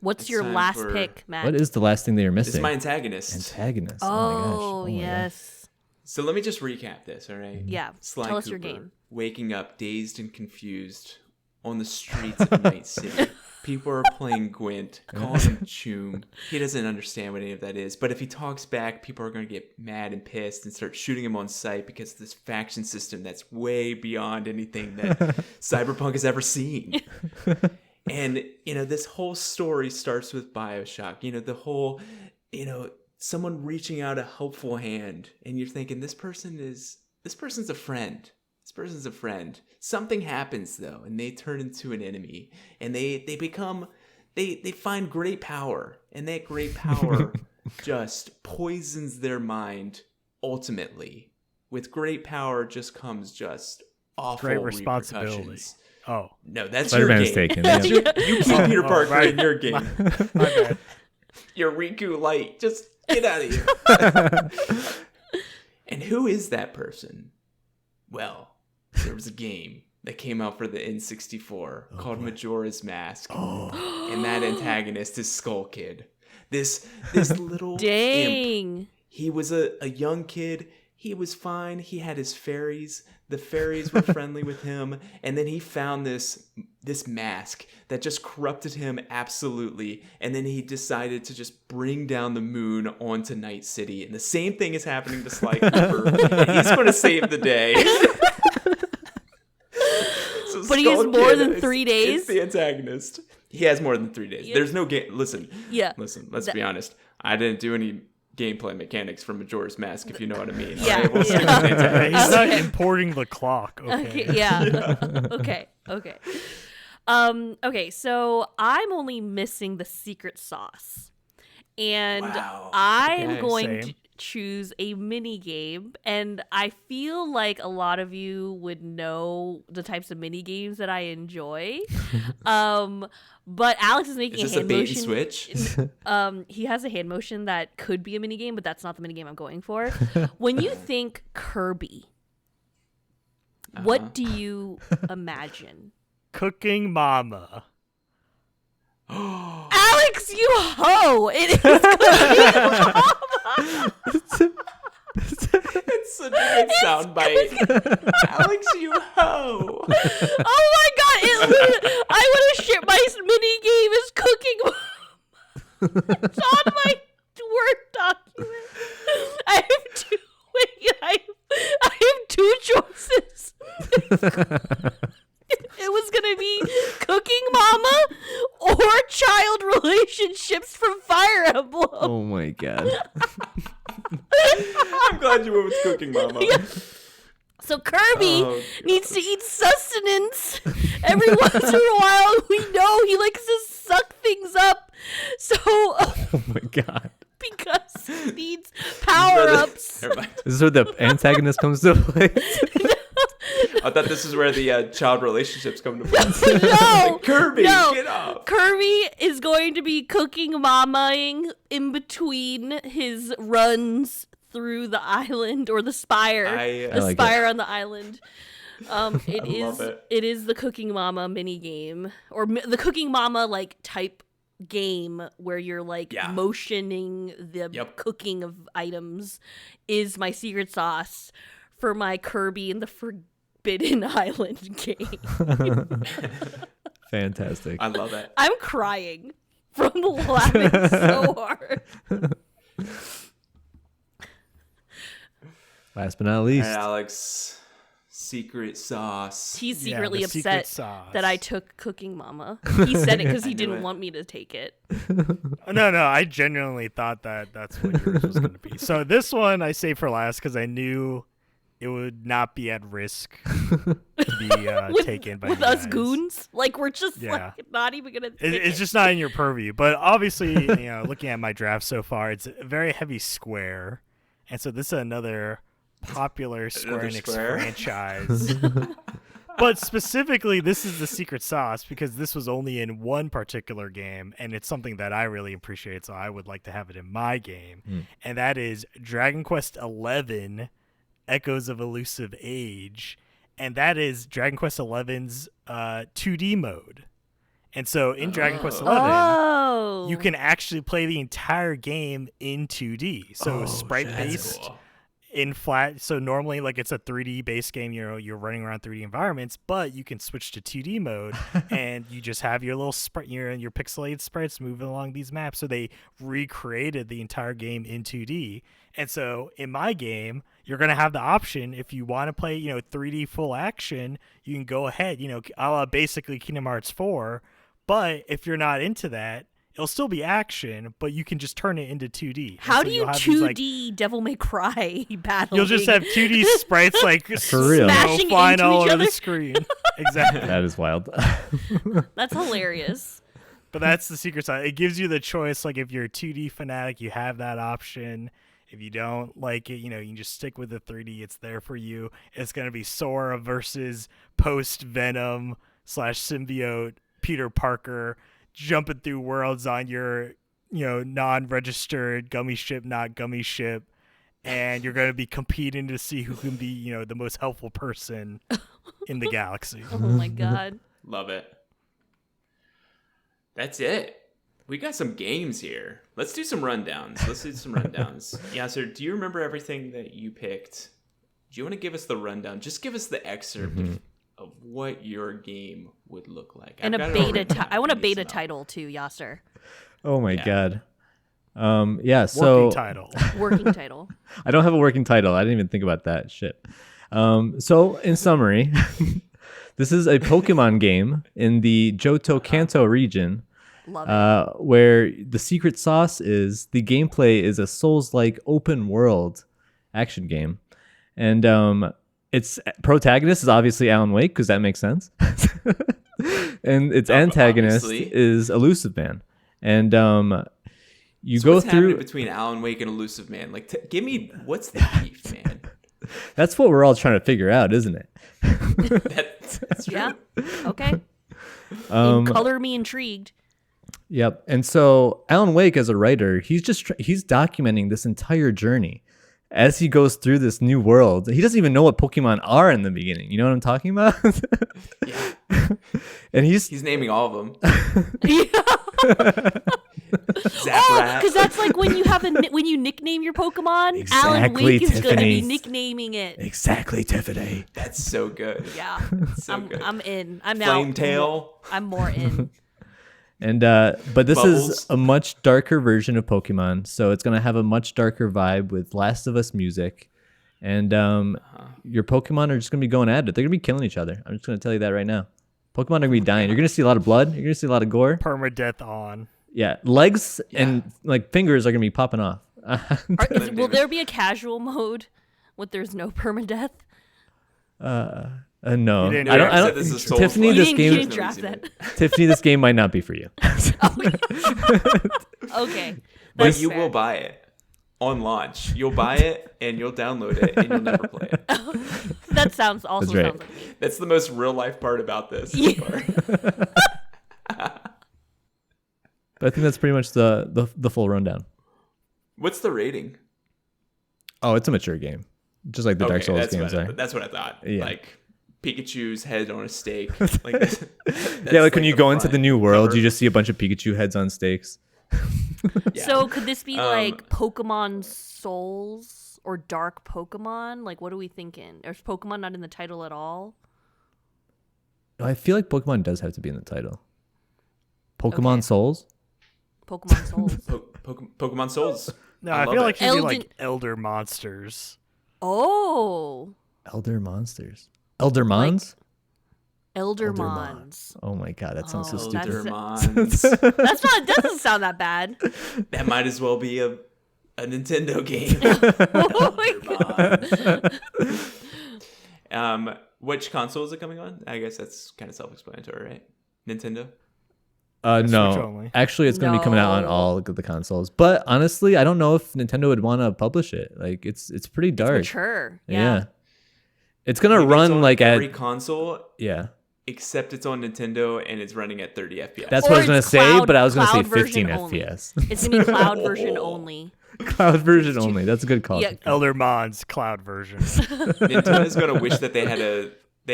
Speaker 3: What's your last pick, Matt?
Speaker 4: What is the last thing that you're missing?
Speaker 1: This is my antagonist.
Speaker 4: Antagonist.
Speaker 3: Oh,
Speaker 4: my gosh.
Speaker 3: Yes.
Speaker 1: So let me just recap this, all right?
Speaker 3: Yeah.
Speaker 1: Sly
Speaker 3: Tell us
Speaker 1: Cooper,
Speaker 3: your game.
Speaker 1: Waking up dazed and confused on the streets of Night City. People are playing Gwent, calling him Choom. He doesn't understand what any of that is. But if he talks back, people are going to get mad and pissed and start shooting him on sight because of this faction system that's way beyond anything that Cyberpunk has ever seen. And, this whole story starts with BioShock. The whole, someone reaching out a helpful hand. And you're thinking, this person's a friend. This person's a friend. Something happens though, and they turn into an enemy, and they find great power, and that great power just poisons their mind. Ultimately, with great power just comes just awful
Speaker 2: Great responsibility.
Speaker 1: repercussions.
Speaker 2: Oh
Speaker 1: No, that's
Speaker 4: Spider-Man's
Speaker 1: your game.
Speaker 4: taken.
Speaker 1: That's
Speaker 4: Yeah.
Speaker 1: you keep Peter Parker
Speaker 2: right.
Speaker 1: in your game.
Speaker 2: My bad.
Speaker 1: Your Riku Light. Just get out of here. And who is that person? Well, there was a game that came out for the N64 called Majora's Mask. And that antagonist is Skull Kid. This little imp.
Speaker 3: Dang.
Speaker 1: He was a young kid. He was fine. He had his fairies. The fairies were friendly with him. And then he found this mask that just corrupted him absolutely. And then he decided to just bring down the moon onto Night City. And the same thing is happening to Sly Cooper. And he's going to save the day. So
Speaker 3: But he has
Speaker 1: Skull
Speaker 3: more
Speaker 1: Kid
Speaker 3: than 3 days?
Speaker 1: is the antagonist. He has more than 3 days.
Speaker 3: Yeah.
Speaker 1: There's no game. Listen,
Speaker 3: Yeah.
Speaker 1: let's be honest. I didn't do any gameplay mechanics for Majora's Mask, if you know what I mean.
Speaker 3: Yeah.
Speaker 1: Alright, we'll stick
Speaker 3: Yeah.
Speaker 1: with the antagonist.
Speaker 2: He's not
Speaker 3: Okay.
Speaker 2: importing the clock. Okay.
Speaker 3: Okay, yeah. Okay. Okay, so I'm only missing the secret sauce. And
Speaker 1: Wow.
Speaker 3: I am
Speaker 1: Okay,
Speaker 3: going
Speaker 2: same.
Speaker 3: to choose a mini game, and I feel like a lot of you would know the types of mini games that I enjoy. But Alex is making
Speaker 1: Is this
Speaker 3: a
Speaker 1: a
Speaker 3: hand
Speaker 1: bait
Speaker 3: motion.
Speaker 1: and switch?
Speaker 3: He has a hand motion that could be a mini game, but that's not the mini game I'm going for. When you think Kirby, what do you imagine?
Speaker 2: Cooking Mama.
Speaker 3: Alex, you hoe! It is Cooking Mama.
Speaker 1: It's such a good soundbite. Alex, you hoe.
Speaker 3: Oh my god! I want to share my mini game is Cooking Mama. It's on my Word document. I have two. Wait, I have two choices. It was gonna be Cooking Mama or Child Relationships from Fire Emblem.
Speaker 4: Oh my god.
Speaker 1: I'm glad you went with Cooking Mama.
Speaker 3: Yeah. So Kirby
Speaker 1: Oh,
Speaker 3: needs to eat sustenance every once in a while. We know he likes to suck things up. So
Speaker 4: Oh my god.
Speaker 3: because he needs power-ups.
Speaker 1: Never mind.
Speaker 4: This is where the antagonist comes to play.
Speaker 1: I thought this is where the child relationships come to play.
Speaker 3: No,
Speaker 1: Kirby,
Speaker 3: no.
Speaker 1: get up.
Speaker 3: Kirby is going to be cooking mamaing in between his runs through the island or the spire.
Speaker 1: I
Speaker 3: The
Speaker 4: like
Speaker 3: spire on the island. It
Speaker 1: love
Speaker 3: is
Speaker 1: it.
Speaker 3: it is the Cooking Mama mini game or the Cooking Mama like type game where you're like
Speaker 1: Yeah.
Speaker 3: motioning the
Speaker 1: Yep.
Speaker 3: cooking of items is my secret sauce for my Kirby and the Forbidden Island game.
Speaker 4: Fantastic.
Speaker 1: I love it.
Speaker 3: I'm crying from laughing so hard.
Speaker 4: Last but not
Speaker 1: All
Speaker 4: least.
Speaker 1: right, Alex. Secret sauce.
Speaker 3: He's
Speaker 2: Yeah,
Speaker 3: secretly
Speaker 2: the secret
Speaker 3: upset
Speaker 2: sauce.
Speaker 3: that I took Cooking Mama. He said it because
Speaker 1: I
Speaker 3: he
Speaker 1: knew
Speaker 3: didn't
Speaker 1: it.
Speaker 3: want me to take it.
Speaker 2: No, I genuinely thought that that's what yours was going to be. So this one I saved for last because I knew it would not be at risk to be taken by
Speaker 3: with
Speaker 2: you
Speaker 3: us
Speaker 2: guys.
Speaker 3: goons. Like we're just
Speaker 2: Yeah.
Speaker 3: like not even gonna.
Speaker 2: It's just not in your purview. But obviously, looking at my draft so far, it's a very heavy square, and so this is another popular Square
Speaker 1: Another
Speaker 2: Enix
Speaker 1: square?
Speaker 2: franchise. But specifically, this is the secret sauce because this was only in one particular game, and it's something that I really appreciate, so I would like to have it in my game, and that is Dragon Quest XI Echoes of Elusive Age, and that is Dragon Quest XI's 2D mode. And so in Dragon Quest XI,
Speaker 3: Oh,
Speaker 2: you can actually play the entire game in 2D, so sprite-based.
Speaker 1: Cool.
Speaker 2: In flat, so normally like it's a 3D base game, you're running around 3D environments, but you can switch to 2D mode and you just have your little sprite, your pixelated sprites moving along these maps. So they recreated the entire game in 2D. And so in my game, you're going to have the option if you want to play, 3D full action, you can go ahead, a la basically Kingdom Hearts 4. But if you're not into that, it'll still be action, but you can just turn it into 2D.
Speaker 3: how
Speaker 2: And
Speaker 3: do
Speaker 2: so
Speaker 3: you
Speaker 2: you'll have these,
Speaker 3: 2D Devil May Cry battle?
Speaker 2: You'll just have 2D sprites like
Speaker 4: For real.
Speaker 3: Smashing
Speaker 2: flying
Speaker 3: into
Speaker 2: all
Speaker 3: each
Speaker 2: over the
Speaker 3: other?
Speaker 2: screen. Exactly.
Speaker 4: That is wild.
Speaker 3: That's hilarious.
Speaker 2: But that's the secret side. It gives you the choice. Like if you're a 2D fanatic, you have that option. If you don't like it, you can just stick with the 3D. It's there for you. It's going to be Sora versus post-Venom / symbiote Peter Parker jumping through worlds on your non-registered gummy ship, not gummy ship, and you're going to be competing to see who can be the most helpful person in the galaxy.
Speaker 3: Oh my god.
Speaker 1: Love it. That's it. We got some games here. Let's do some rundowns. Yasser, do you remember everything that you picked? Do you want to give us the rundown? Just give us the excerpt of what your game would look like.
Speaker 3: And
Speaker 1: I've
Speaker 3: a
Speaker 1: got it all
Speaker 3: beta
Speaker 1: written down.
Speaker 3: I want a
Speaker 1: Give me
Speaker 3: beta
Speaker 1: some
Speaker 3: title too, Yasser.
Speaker 4: Oh my
Speaker 1: Yeah.
Speaker 4: god. Yeah. So
Speaker 2: Working title.
Speaker 3: Working title.
Speaker 4: I don't have a working title. I didn't even think about that shit. So in summary, this is a Pokemon game in the Johto Kanto region,
Speaker 3: Love it.
Speaker 4: where the secret sauce is the gameplay is a Souls-like open world action game, and its protagonist is obviously Alan Wake because that makes sense, and its antagonist
Speaker 1: Obviously.
Speaker 4: is Elusive Man, and you
Speaker 1: So
Speaker 4: go
Speaker 1: what's happening
Speaker 4: through.
Speaker 1: between Alan Wake and Elusive Man? Like, give me what's the beef, man?
Speaker 4: That's what we're all trying to figure out, isn't it?
Speaker 1: That's true.
Speaker 3: Yeah. Okay.
Speaker 4: Um,
Speaker 3: Color me intrigued.
Speaker 4: Yep. And so Alan Wake, as a writer, he's documenting this entire journey as he goes through this new world. He doesn't even know what Pokemon are in the beginning. You know what I'm talking about?
Speaker 1: Yeah.
Speaker 4: And he's
Speaker 1: He's naming all of them.
Speaker 3: Yeah.
Speaker 1: Zaprat.
Speaker 3: Because that's like when you have when you nickname your Pokemon, Alan
Speaker 4: Exactly,
Speaker 3: Wake is going to
Speaker 4: Tiffany.
Speaker 3: be nicknaming it.
Speaker 4: exactly Tiffany.
Speaker 1: That's so good.
Speaker 3: Yeah.
Speaker 1: So good.
Speaker 3: I'm in. I'm now.
Speaker 1: Flame Tail.
Speaker 3: I'm more in.
Speaker 4: And but this
Speaker 1: Bubbles.
Speaker 4: is a much darker version of Pokemon, so it's gonna have a much darker vibe with Last of Us music, and your Pokemon are just gonna be going at it. They're gonna be killing each other. I'm just gonna tell you that right now. Pokemon are gonna be dying. You're gonna see a lot of blood. You're gonna see a lot of gore.
Speaker 2: Permadeath on.
Speaker 4: Yeah, legs and like fingers are gonna be popping off.
Speaker 3: Will there be a casual mode when there's no permadeath?
Speaker 4: No,
Speaker 2: You didn't
Speaker 4: I don't.
Speaker 2: know.
Speaker 4: I
Speaker 1: You
Speaker 4: don't.
Speaker 1: said this is Souls-like.
Speaker 4: Tiffany,
Speaker 3: You
Speaker 4: this
Speaker 3: didn't-
Speaker 4: game.
Speaker 3: you didn't draft that.
Speaker 4: Tiffany, this game might not be for you.
Speaker 3: Okay.
Speaker 1: But
Speaker 3: That's
Speaker 1: you
Speaker 3: fair.
Speaker 1: will buy it on launch. You'll buy it and you'll download it and you'll never play it.
Speaker 3: That sounds also
Speaker 4: That's right.
Speaker 3: sounds like me.
Speaker 1: That's the most real life part about this. So
Speaker 3: Yeah.
Speaker 1: far.
Speaker 4: But I think that's pretty much the full rundown.
Speaker 1: What's the rating?
Speaker 4: Oh, it's a mature game, just like the Dark Souls games are.
Speaker 1: That's what I thought.
Speaker 4: Yeah.
Speaker 1: Like Pikachu's head on a stake. Like that's
Speaker 4: Yeah, like when you go into
Speaker 1: front
Speaker 4: the new world,
Speaker 1: cover.
Speaker 4: you just see a bunch of Pikachu heads on stakes.
Speaker 1: Yeah.
Speaker 3: So could this be like Pokemon Souls or Dark Pokemon? Like, what are we thinking? Is Pokemon not in the title at all?
Speaker 4: I feel like Pokemon does have to be in the title. Pokemon
Speaker 3: Okay.
Speaker 4: Souls?
Speaker 3: Pokemon Souls.
Speaker 1: Pokemon Souls.
Speaker 2: No,
Speaker 1: I
Speaker 2: I
Speaker 1: love
Speaker 2: feel
Speaker 1: it.
Speaker 2: like it should be
Speaker 3: Elden-
Speaker 2: like Elder Monsters.
Speaker 3: Oh,
Speaker 4: Elder Monsters. Elder Mons?
Speaker 3: Eldermons.
Speaker 4: Oh my god, that sounds so
Speaker 3: Oh,
Speaker 4: stupid.
Speaker 3: that's-
Speaker 1: Eldermons.
Speaker 3: That's not. That doesn't sound that bad.
Speaker 1: That might as well be a Nintendo game.
Speaker 3: Oh my god.
Speaker 1: Which console is it coming on? I guess that's kind of self-explanatory, right? Nintendo.
Speaker 2: Switch
Speaker 4: No,
Speaker 2: only.
Speaker 4: actually, it's going to be coming out on
Speaker 3: No.
Speaker 4: all of the consoles. But honestly, I don't know if Nintendo would want to publish it. Like, it's pretty
Speaker 3: It's
Speaker 4: dark.
Speaker 3: mature.
Speaker 4: Yeah. It's gonna
Speaker 1: Maybe it's
Speaker 4: run
Speaker 1: on
Speaker 4: like
Speaker 1: every
Speaker 4: at
Speaker 1: console,
Speaker 4: yeah.
Speaker 1: except it's on Nintendo and it's running at 30 FPS.
Speaker 4: That's
Speaker 3: Or
Speaker 4: what I was gonna
Speaker 3: it's
Speaker 4: say,
Speaker 3: cloud-
Speaker 4: but I was gonna say
Speaker 3: cloud version
Speaker 4: 15
Speaker 3: only.
Speaker 4: FPS.
Speaker 3: It's gonna be cloud version only.
Speaker 4: Cloud version only. That's a good call.
Speaker 3: Yeah.
Speaker 2: Elder Mon's cloud version.
Speaker 1: Nintendo's gonna wish that they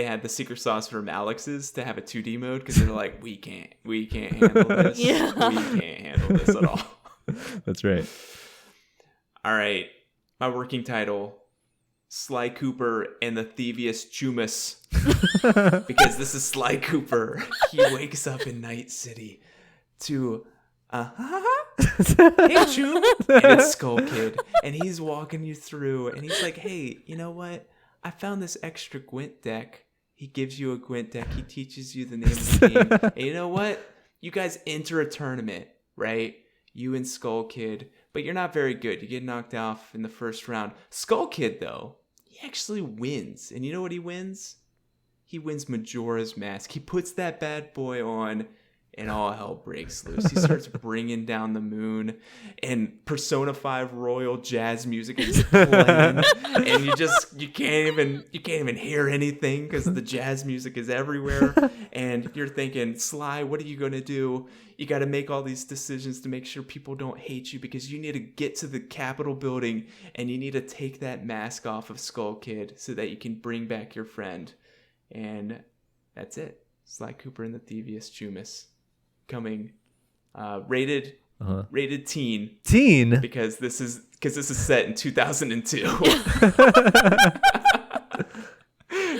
Speaker 1: had the secret sauce from Alex's to have a 2D mode because they're like, we can't handle this.
Speaker 3: Yeah.
Speaker 1: We can't handle this at all.
Speaker 4: That's right.
Speaker 1: All right, my working title: Sly Cooper and the Thievius Chumus. Because this is Sly Cooper. He wakes up in Night City to hey Chum, and it's Skull Kid, and he's walking you through, and he's like, hey, you know what? I found this extra Gwent deck. He gives you a Gwent deck. He teaches you the name of the game. And you know what? You guys enter a tournament, right? You and Skull Kid, but you're not very good. You get knocked off in the first round. Skull Kid, though, he actually wins. And you know what he wins? He wins Majora's Mask. He puts that bad boy on, and all hell breaks loose. He starts bringing down the moon, and Persona 5 royal jazz music is playing, and you can't even hear anything because the jazz music is everywhere. And you're thinking, Sly, what are you gonna do? You got to make all these decisions to make sure people don't hate you, because you need to get to the Capitol building, and you need to take that mask off of Skull Kid so that you can bring back your friend. And that's it. Sly Cooper and the Thievius Chumus. Coming rated teen because this is set in 2002.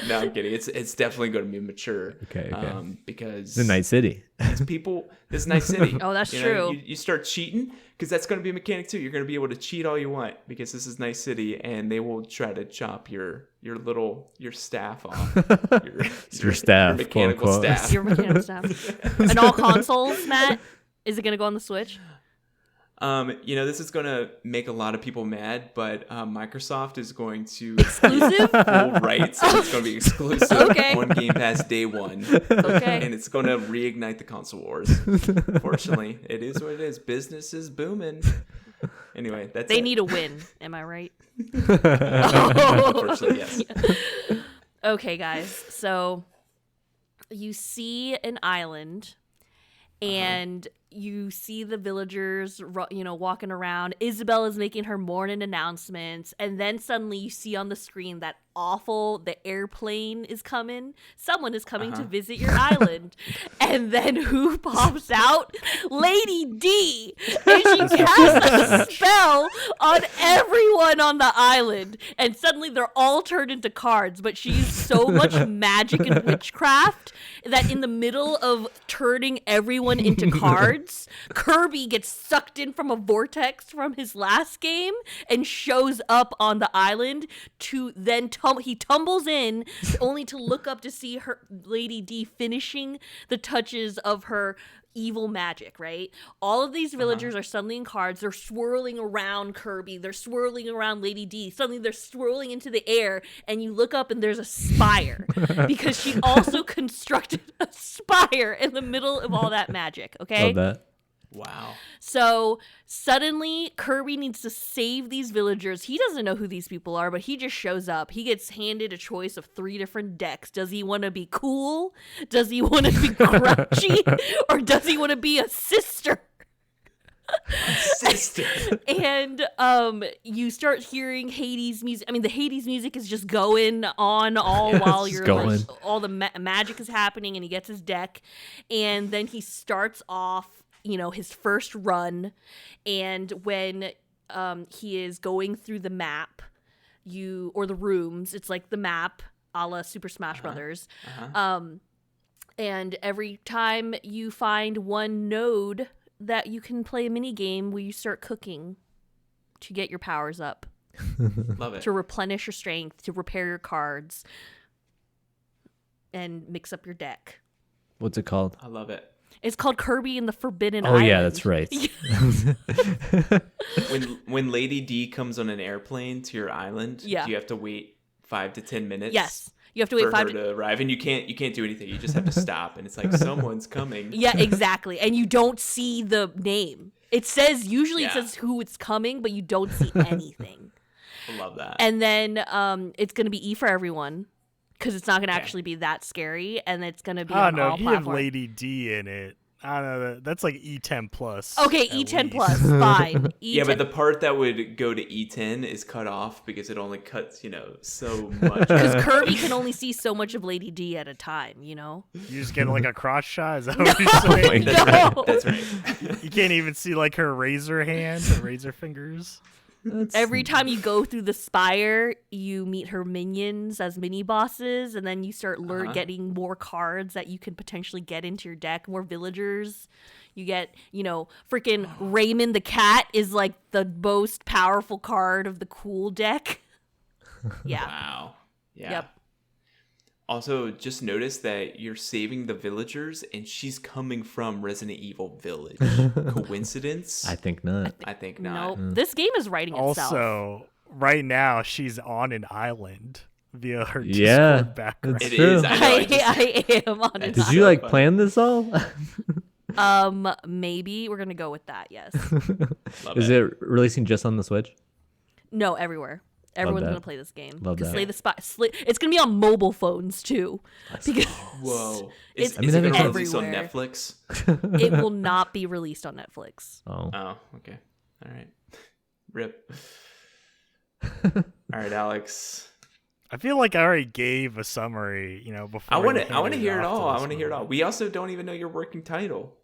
Speaker 1: No, I'm kidding. It's definitely going to be mature.
Speaker 4: Okay.
Speaker 1: Because
Speaker 4: The Night City.
Speaker 1: this Night City.
Speaker 3: Oh, that's
Speaker 1: you
Speaker 3: true.
Speaker 1: know, you start cheating, because that's going to be a mechanic too. You're going to be able to cheat all you want, because this is Night City, and they will try to chop your staff off.
Speaker 4: Your staff,
Speaker 1: your mechanical
Speaker 4: quote, unquote.
Speaker 1: staff.
Speaker 3: Your mechanic stuff. And all consoles, Matt? Is it gonna go on the Switch?
Speaker 1: This is going to make a lot of people mad, but Microsoft is going to
Speaker 3: Exclusive?
Speaker 1: full rights, and it's going to be exclusive
Speaker 3: Okay.
Speaker 1: on Game Pass day one.
Speaker 3: Okay.
Speaker 1: And it's going to reignite the console wars. Unfortunately, it is what it is. Business is booming. Anyway, that's
Speaker 3: They
Speaker 1: it.
Speaker 3: need a win. Am I right?
Speaker 1: Unfortunately, yes.
Speaker 3: Okay, guys. So you see an island, and you see the villagers, walking around. Isabel is making her morning announcements, and then suddenly you see on the screen that the airplane is coming. Someone is coming to visit your island. And then who pops out? Lady D. And she casts a spell on everyone on the island. And suddenly they're all turned into cards. But she used so much magic and witchcraft that in the middle of turning everyone into cards, Kirby gets sucked in from a vortex from his last game and shows up on the island to then he tumbles in only to look up to see her Lady D finishing the touches of her evil magic, right? All of these villagers are suddenly in cards. They're swirling around Kirby. They're swirling around Lady D. Suddenly they're swirling into the air, and you look up and there's a spire because she also constructed a spire in the middle of all that magic, okay?
Speaker 4: Love that.
Speaker 1: Wow.
Speaker 3: So suddenly Kirby needs to save these villagers. He doesn't know who these people are, but he just shows up. He gets handed a choice of 3 different decks. Does he want to be cool? Does he want to be grouchy? Or does he want to be a sister?
Speaker 1: Sister.
Speaker 3: And you start hearing Hades music. I mean, the Hades music is just going on while
Speaker 4: it's
Speaker 3: you're
Speaker 4: going.
Speaker 3: like, all the magic is happening, and he gets his deck, and then he starts off his first run, and when he is going through the map, or the rooms, it's like the map a la Super Smash Brothers. And every time you find one node that you can play a mini game where you start cooking to get your powers up,
Speaker 1: Love it.
Speaker 3: to replenish your strength, to repair your cards, and mix up your deck.
Speaker 4: What's it called?
Speaker 1: I love it.
Speaker 3: It's called Kirby and the Forbidden
Speaker 4: Oh
Speaker 3: Island.
Speaker 4: yeah, that's right.
Speaker 1: When Lady D comes on an airplane to your island,
Speaker 3: Yeah.
Speaker 1: do you have to wait 5 to 10 minutes.
Speaker 3: Yes. You have to wait
Speaker 1: for
Speaker 3: 5
Speaker 1: her to arrive, and you can't do anything. You just have to stop, and it's like someone's coming.
Speaker 3: Yeah, exactly. And you don't see the name. It says who it's coming, but you don't see anything.
Speaker 1: I love that.
Speaker 3: And then it's going to be E for everyone because it's not going to actually be that scary, and it's going to be on all
Speaker 2: you have
Speaker 3: platforms.
Speaker 2: Lady D in it. I don't know. That's like E10 plus.
Speaker 3: Okay, E10 plus, fine. E10.
Speaker 1: Yeah, but the part that would go to E10 is cut off because it only cuts, so much.
Speaker 3: Because Kirby can only see so much of Lady D at a time,
Speaker 2: You just get like a cross shot? Is that what you're saying?
Speaker 3: No.
Speaker 1: That's right.
Speaker 2: You can't even see like her razor hand, her razor fingers.
Speaker 3: Every time you go through the spire, you meet her minions as mini bosses, and then you start getting more cards that you can potentially get into your deck, more villagers. You get, freaking Raymond the cat is like the most powerful card of the cool deck. Yeah.
Speaker 1: Wow. Yeah.
Speaker 3: Yep.
Speaker 1: Also, just notice that you're saving the villagers, and she's coming from Resident Evil Village. Coincidence?
Speaker 4: I think not.
Speaker 1: I think not.
Speaker 3: Nope. This game is writing itself.
Speaker 2: Also, right now she's on an island via her
Speaker 4: Yeah,
Speaker 2: Discord background.
Speaker 4: it's
Speaker 1: It
Speaker 4: true.
Speaker 1: is. I know.
Speaker 3: I am on it.
Speaker 1: Did
Speaker 4: Did you like plan this all?
Speaker 3: Maybe we're gonna go with that. Yes.
Speaker 1: Love
Speaker 4: Is it releasing just on the Switch?
Speaker 3: No, everywhere. Everyone's
Speaker 4: that.
Speaker 3: gonna play this game.
Speaker 4: Love
Speaker 3: 'Cause
Speaker 4: that.
Speaker 3: It's gonna be on mobile phones too. Because
Speaker 1: Whoa.
Speaker 3: It's
Speaker 1: Is it going to
Speaker 3: everywhere.
Speaker 1: release on Netflix?
Speaker 3: it will not be released on Netflix.
Speaker 4: Oh.
Speaker 1: Oh, okay. All right. Rip. All right, Alex.
Speaker 2: I feel like I already gave a summary, before.
Speaker 1: I want to
Speaker 2: handed
Speaker 1: hear it
Speaker 2: off to
Speaker 1: all. I
Speaker 2: this
Speaker 1: want to hear it
Speaker 2: one.
Speaker 1: all. We also don't even know your working title.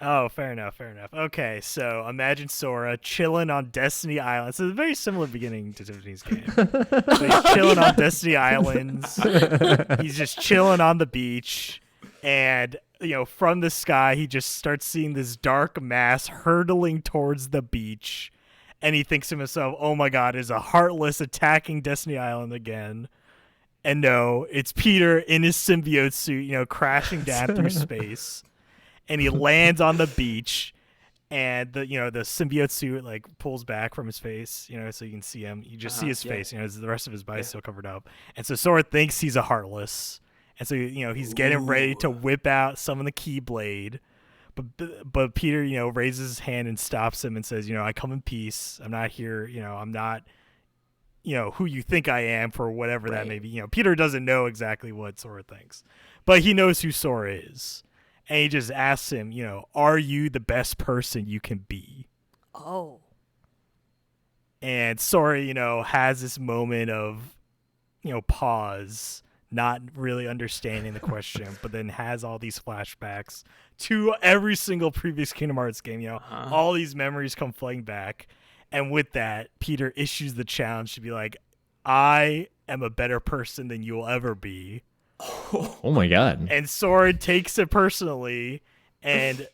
Speaker 2: Oh, fair enough. Okay, so imagine Sora chilling on Destiny Island. So it's a very similar beginning to Tiffany's game. So he's chilling on Destiny Islands. He's just chilling on the beach. And, from the sky, he just starts seeing this dark mass hurtling towards the beach. And he thinks to himself, oh my god, is a Heartless attacking Destiny Island again? And no, it's Peter in his symbiote suit, crashing down through space. And he lands on the beach, and the symbiote suit pulls back from his face, so you can see him. You just see his face, the rest of his body's still covered up. And so Sora thinks he's a Heartless, and so he's getting ready to whip out some of the Keyblade, but Peter raises his hand and stops him and says, I come in peace. I'm not here. I'm not who you think I am for whatever that may be. Peter doesn't know exactly what Sora thinks, but he knows who Sora is. And he just asks him, are you the best person you can be?
Speaker 3: Oh.
Speaker 2: And Sora, has this moment of, pause, not really understanding the question, but then has all these flashbacks to every single previous Kingdom Hearts game. All these memories come flooding back. And with that, Peter issues the challenge to be like, I am a better person than you'll ever be.
Speaker 4: Oh my god.
Speaker 2: And Sora takes it personally, and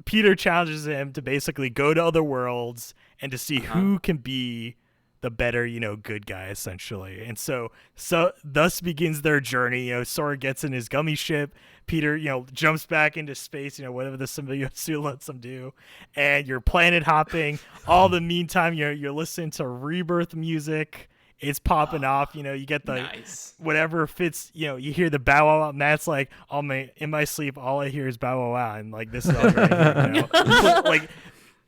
Speaker 2: Peter challenges him to basically go to other worlds and to see who can be the better, good guy, essentially. And so thus begins their journey. Sora gets in his gummy ship. Peter, jumps back into space, whatever the symbiote suit lets him do. And you're planet hopping. All the meantime, you're listening to Rebirth music. It's popping off, you get the whatever fits, you hear the bow wow, and that's like in my sleep, all I hear is bow wow wow, and this is all you're hearing,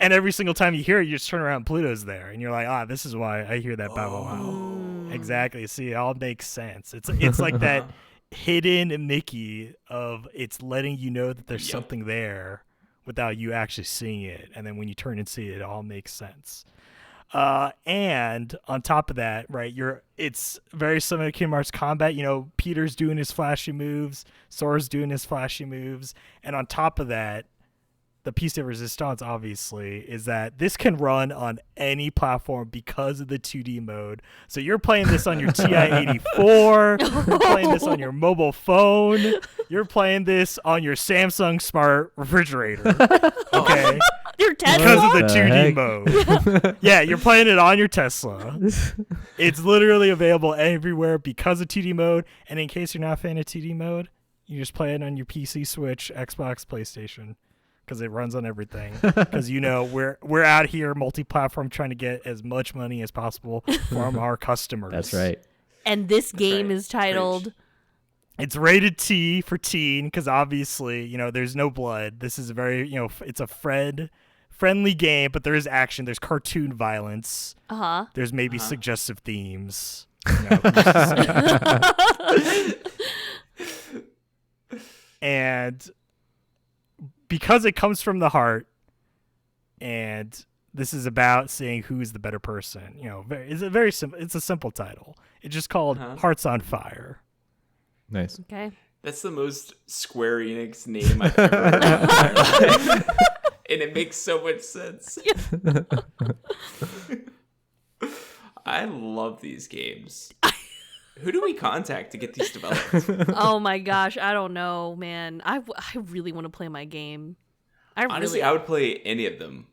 Speaker 2: and every single time you hear it, you just turn around and Pluto's there, and you're like, this is why I hear that bow wow wow. Exactly. See, it all makes sense. It's like that hidden Mickey of it's letting you know that there's something there without you actually seeing it, and then when you turn and see it, it all makes sense. And on top of that, right, it's very similar to Kingdom Hearts combat. Peter's doing his flashy moves, Sora's doing his flashy moves, and on top of that, the piece de resistance, obviously, is that this can run on any platform because of the 2D mode. So you're playing this on your TI-84, you're playing this on your mobile phone, you're playing this on your Samsung smart refrigerator. Okay.
Speaker 3: Your Tesla?
Speaker 2: Because of the
Speaker 4: The
Speaker 2: 2D
Speaker 4: heck?
Speaker 2: mode. Yeah, you're playing it on your Tesla. It's literally available everywhere because of 2D mode. And in case you're not a fan of 2D mode, you just play it on your PC, Switch, Xbox, PlayStation. Because it runs on everything. Because we're out here multi-platform trying to get as much money as possible from our customers.
Speaker 4: That's right.
Speaker 3: And this game
Speaker 1: right.
Speaker 3: is titled.
Speaker 2: It's rated T for teen because obviously, there's no blood. This is a very, it's a friendly game, but there is action. There's cartoon violence. There's maybe suggestive themes. And because it comes from the heart, and this is about seeing who's the better person. It's a very simple. It's a simple title. It's just called Hearts on Fire.
Speaker 4: Nice.
Speaker 3: Okay.
Speaker 1: That's the most Square Enix name I've ever heard in my life. And it makes so much sense. Yeah. I love these games. Who do we contact to get these developed?
Speaker 3: Oh my gosh, I don't know, man. I really want to play my game.
Speaker 1: Honestly, I would play any of them.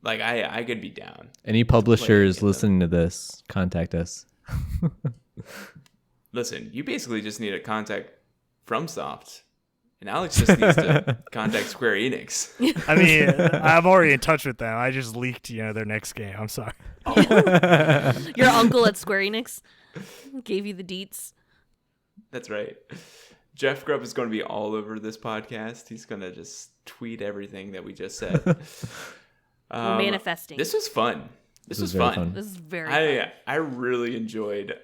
Speaker 1: Like, I could be down.
Speaker 4: Any publishers listening to this, contact us.
Speaker 1: Listen, you basically just need to contact FromSoft. And Alex just needs to contact Square Enix.
Speaker 2: I mean, I'm already in touch with them. I just leaked, their next game. I'm sorry.
Speaker 3: Your uncle at Square Enix gave you the deets.
Speaker 1: That's right. Jeff Grubb is going to be all over this podcast. He's going to just tweet everything that we just said.
Speaker 3: We're manifesting.
Speaker 1: This was fun. This was
Speaker 4: very
Speaker 1: fun.
Speaker 3: This is very fun.
Speaker 1: I really enjoyed.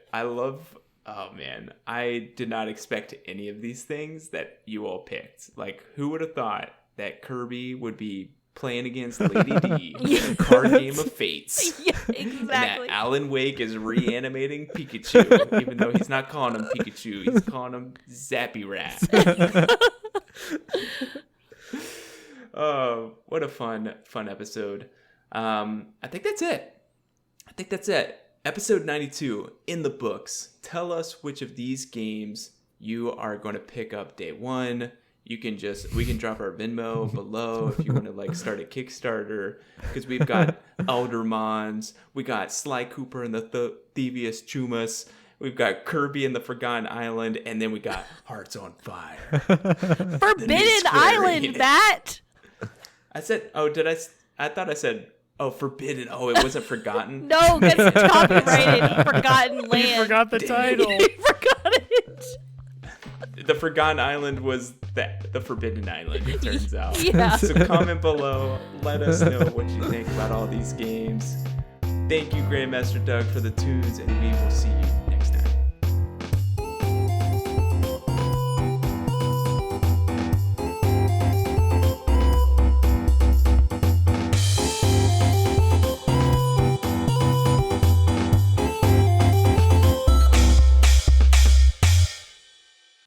Speaker 1: Oh man, I did not expect any of these things that you all picked. Like, who would have thought that Kirby would be playing against Lady D in a card game of fates?
Speaker 3: Yeah, exactly.
Speaker 1: And that Alan Wake is reanimating Pikachu, even though he's not calling him Pikachu, he's calling him Zappy Rat. Oh, what a fun episode. I think that's it. Episode 92 in the books. Tell us which of these games you are going to pick up day one. We can drop our Venmo below if you want to start a Kickstarter, because we've got Eldermons, we got Sly Cooper and the Thievius Chumas, we've got Kirby and the Forgotten Island, and then we got Hearts on Fire.
Speaker 3: Forbidden Island, Matt.
Speaker 1: I said, I thought I said, Forbidden. Oh, it wasn't Forgotten.
Speaker 3: No, because it's copyrighted. Forgotten Land.
Speaker 2: You forgot the title.
Speaker 3: You forgot it.
Speaker 1: The Forgotten Island was the Forbidden Island, it turns out.
Speaker 3: Yeah.
Speaker 1: So comment below. Let us know what you think about all these games. Thank you, Grandmaster Doug, for the tunes, and we will see you next time.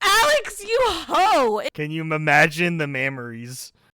Speaker 3: Alex, you hoe.
Speaker 2: Can you imagine the memories?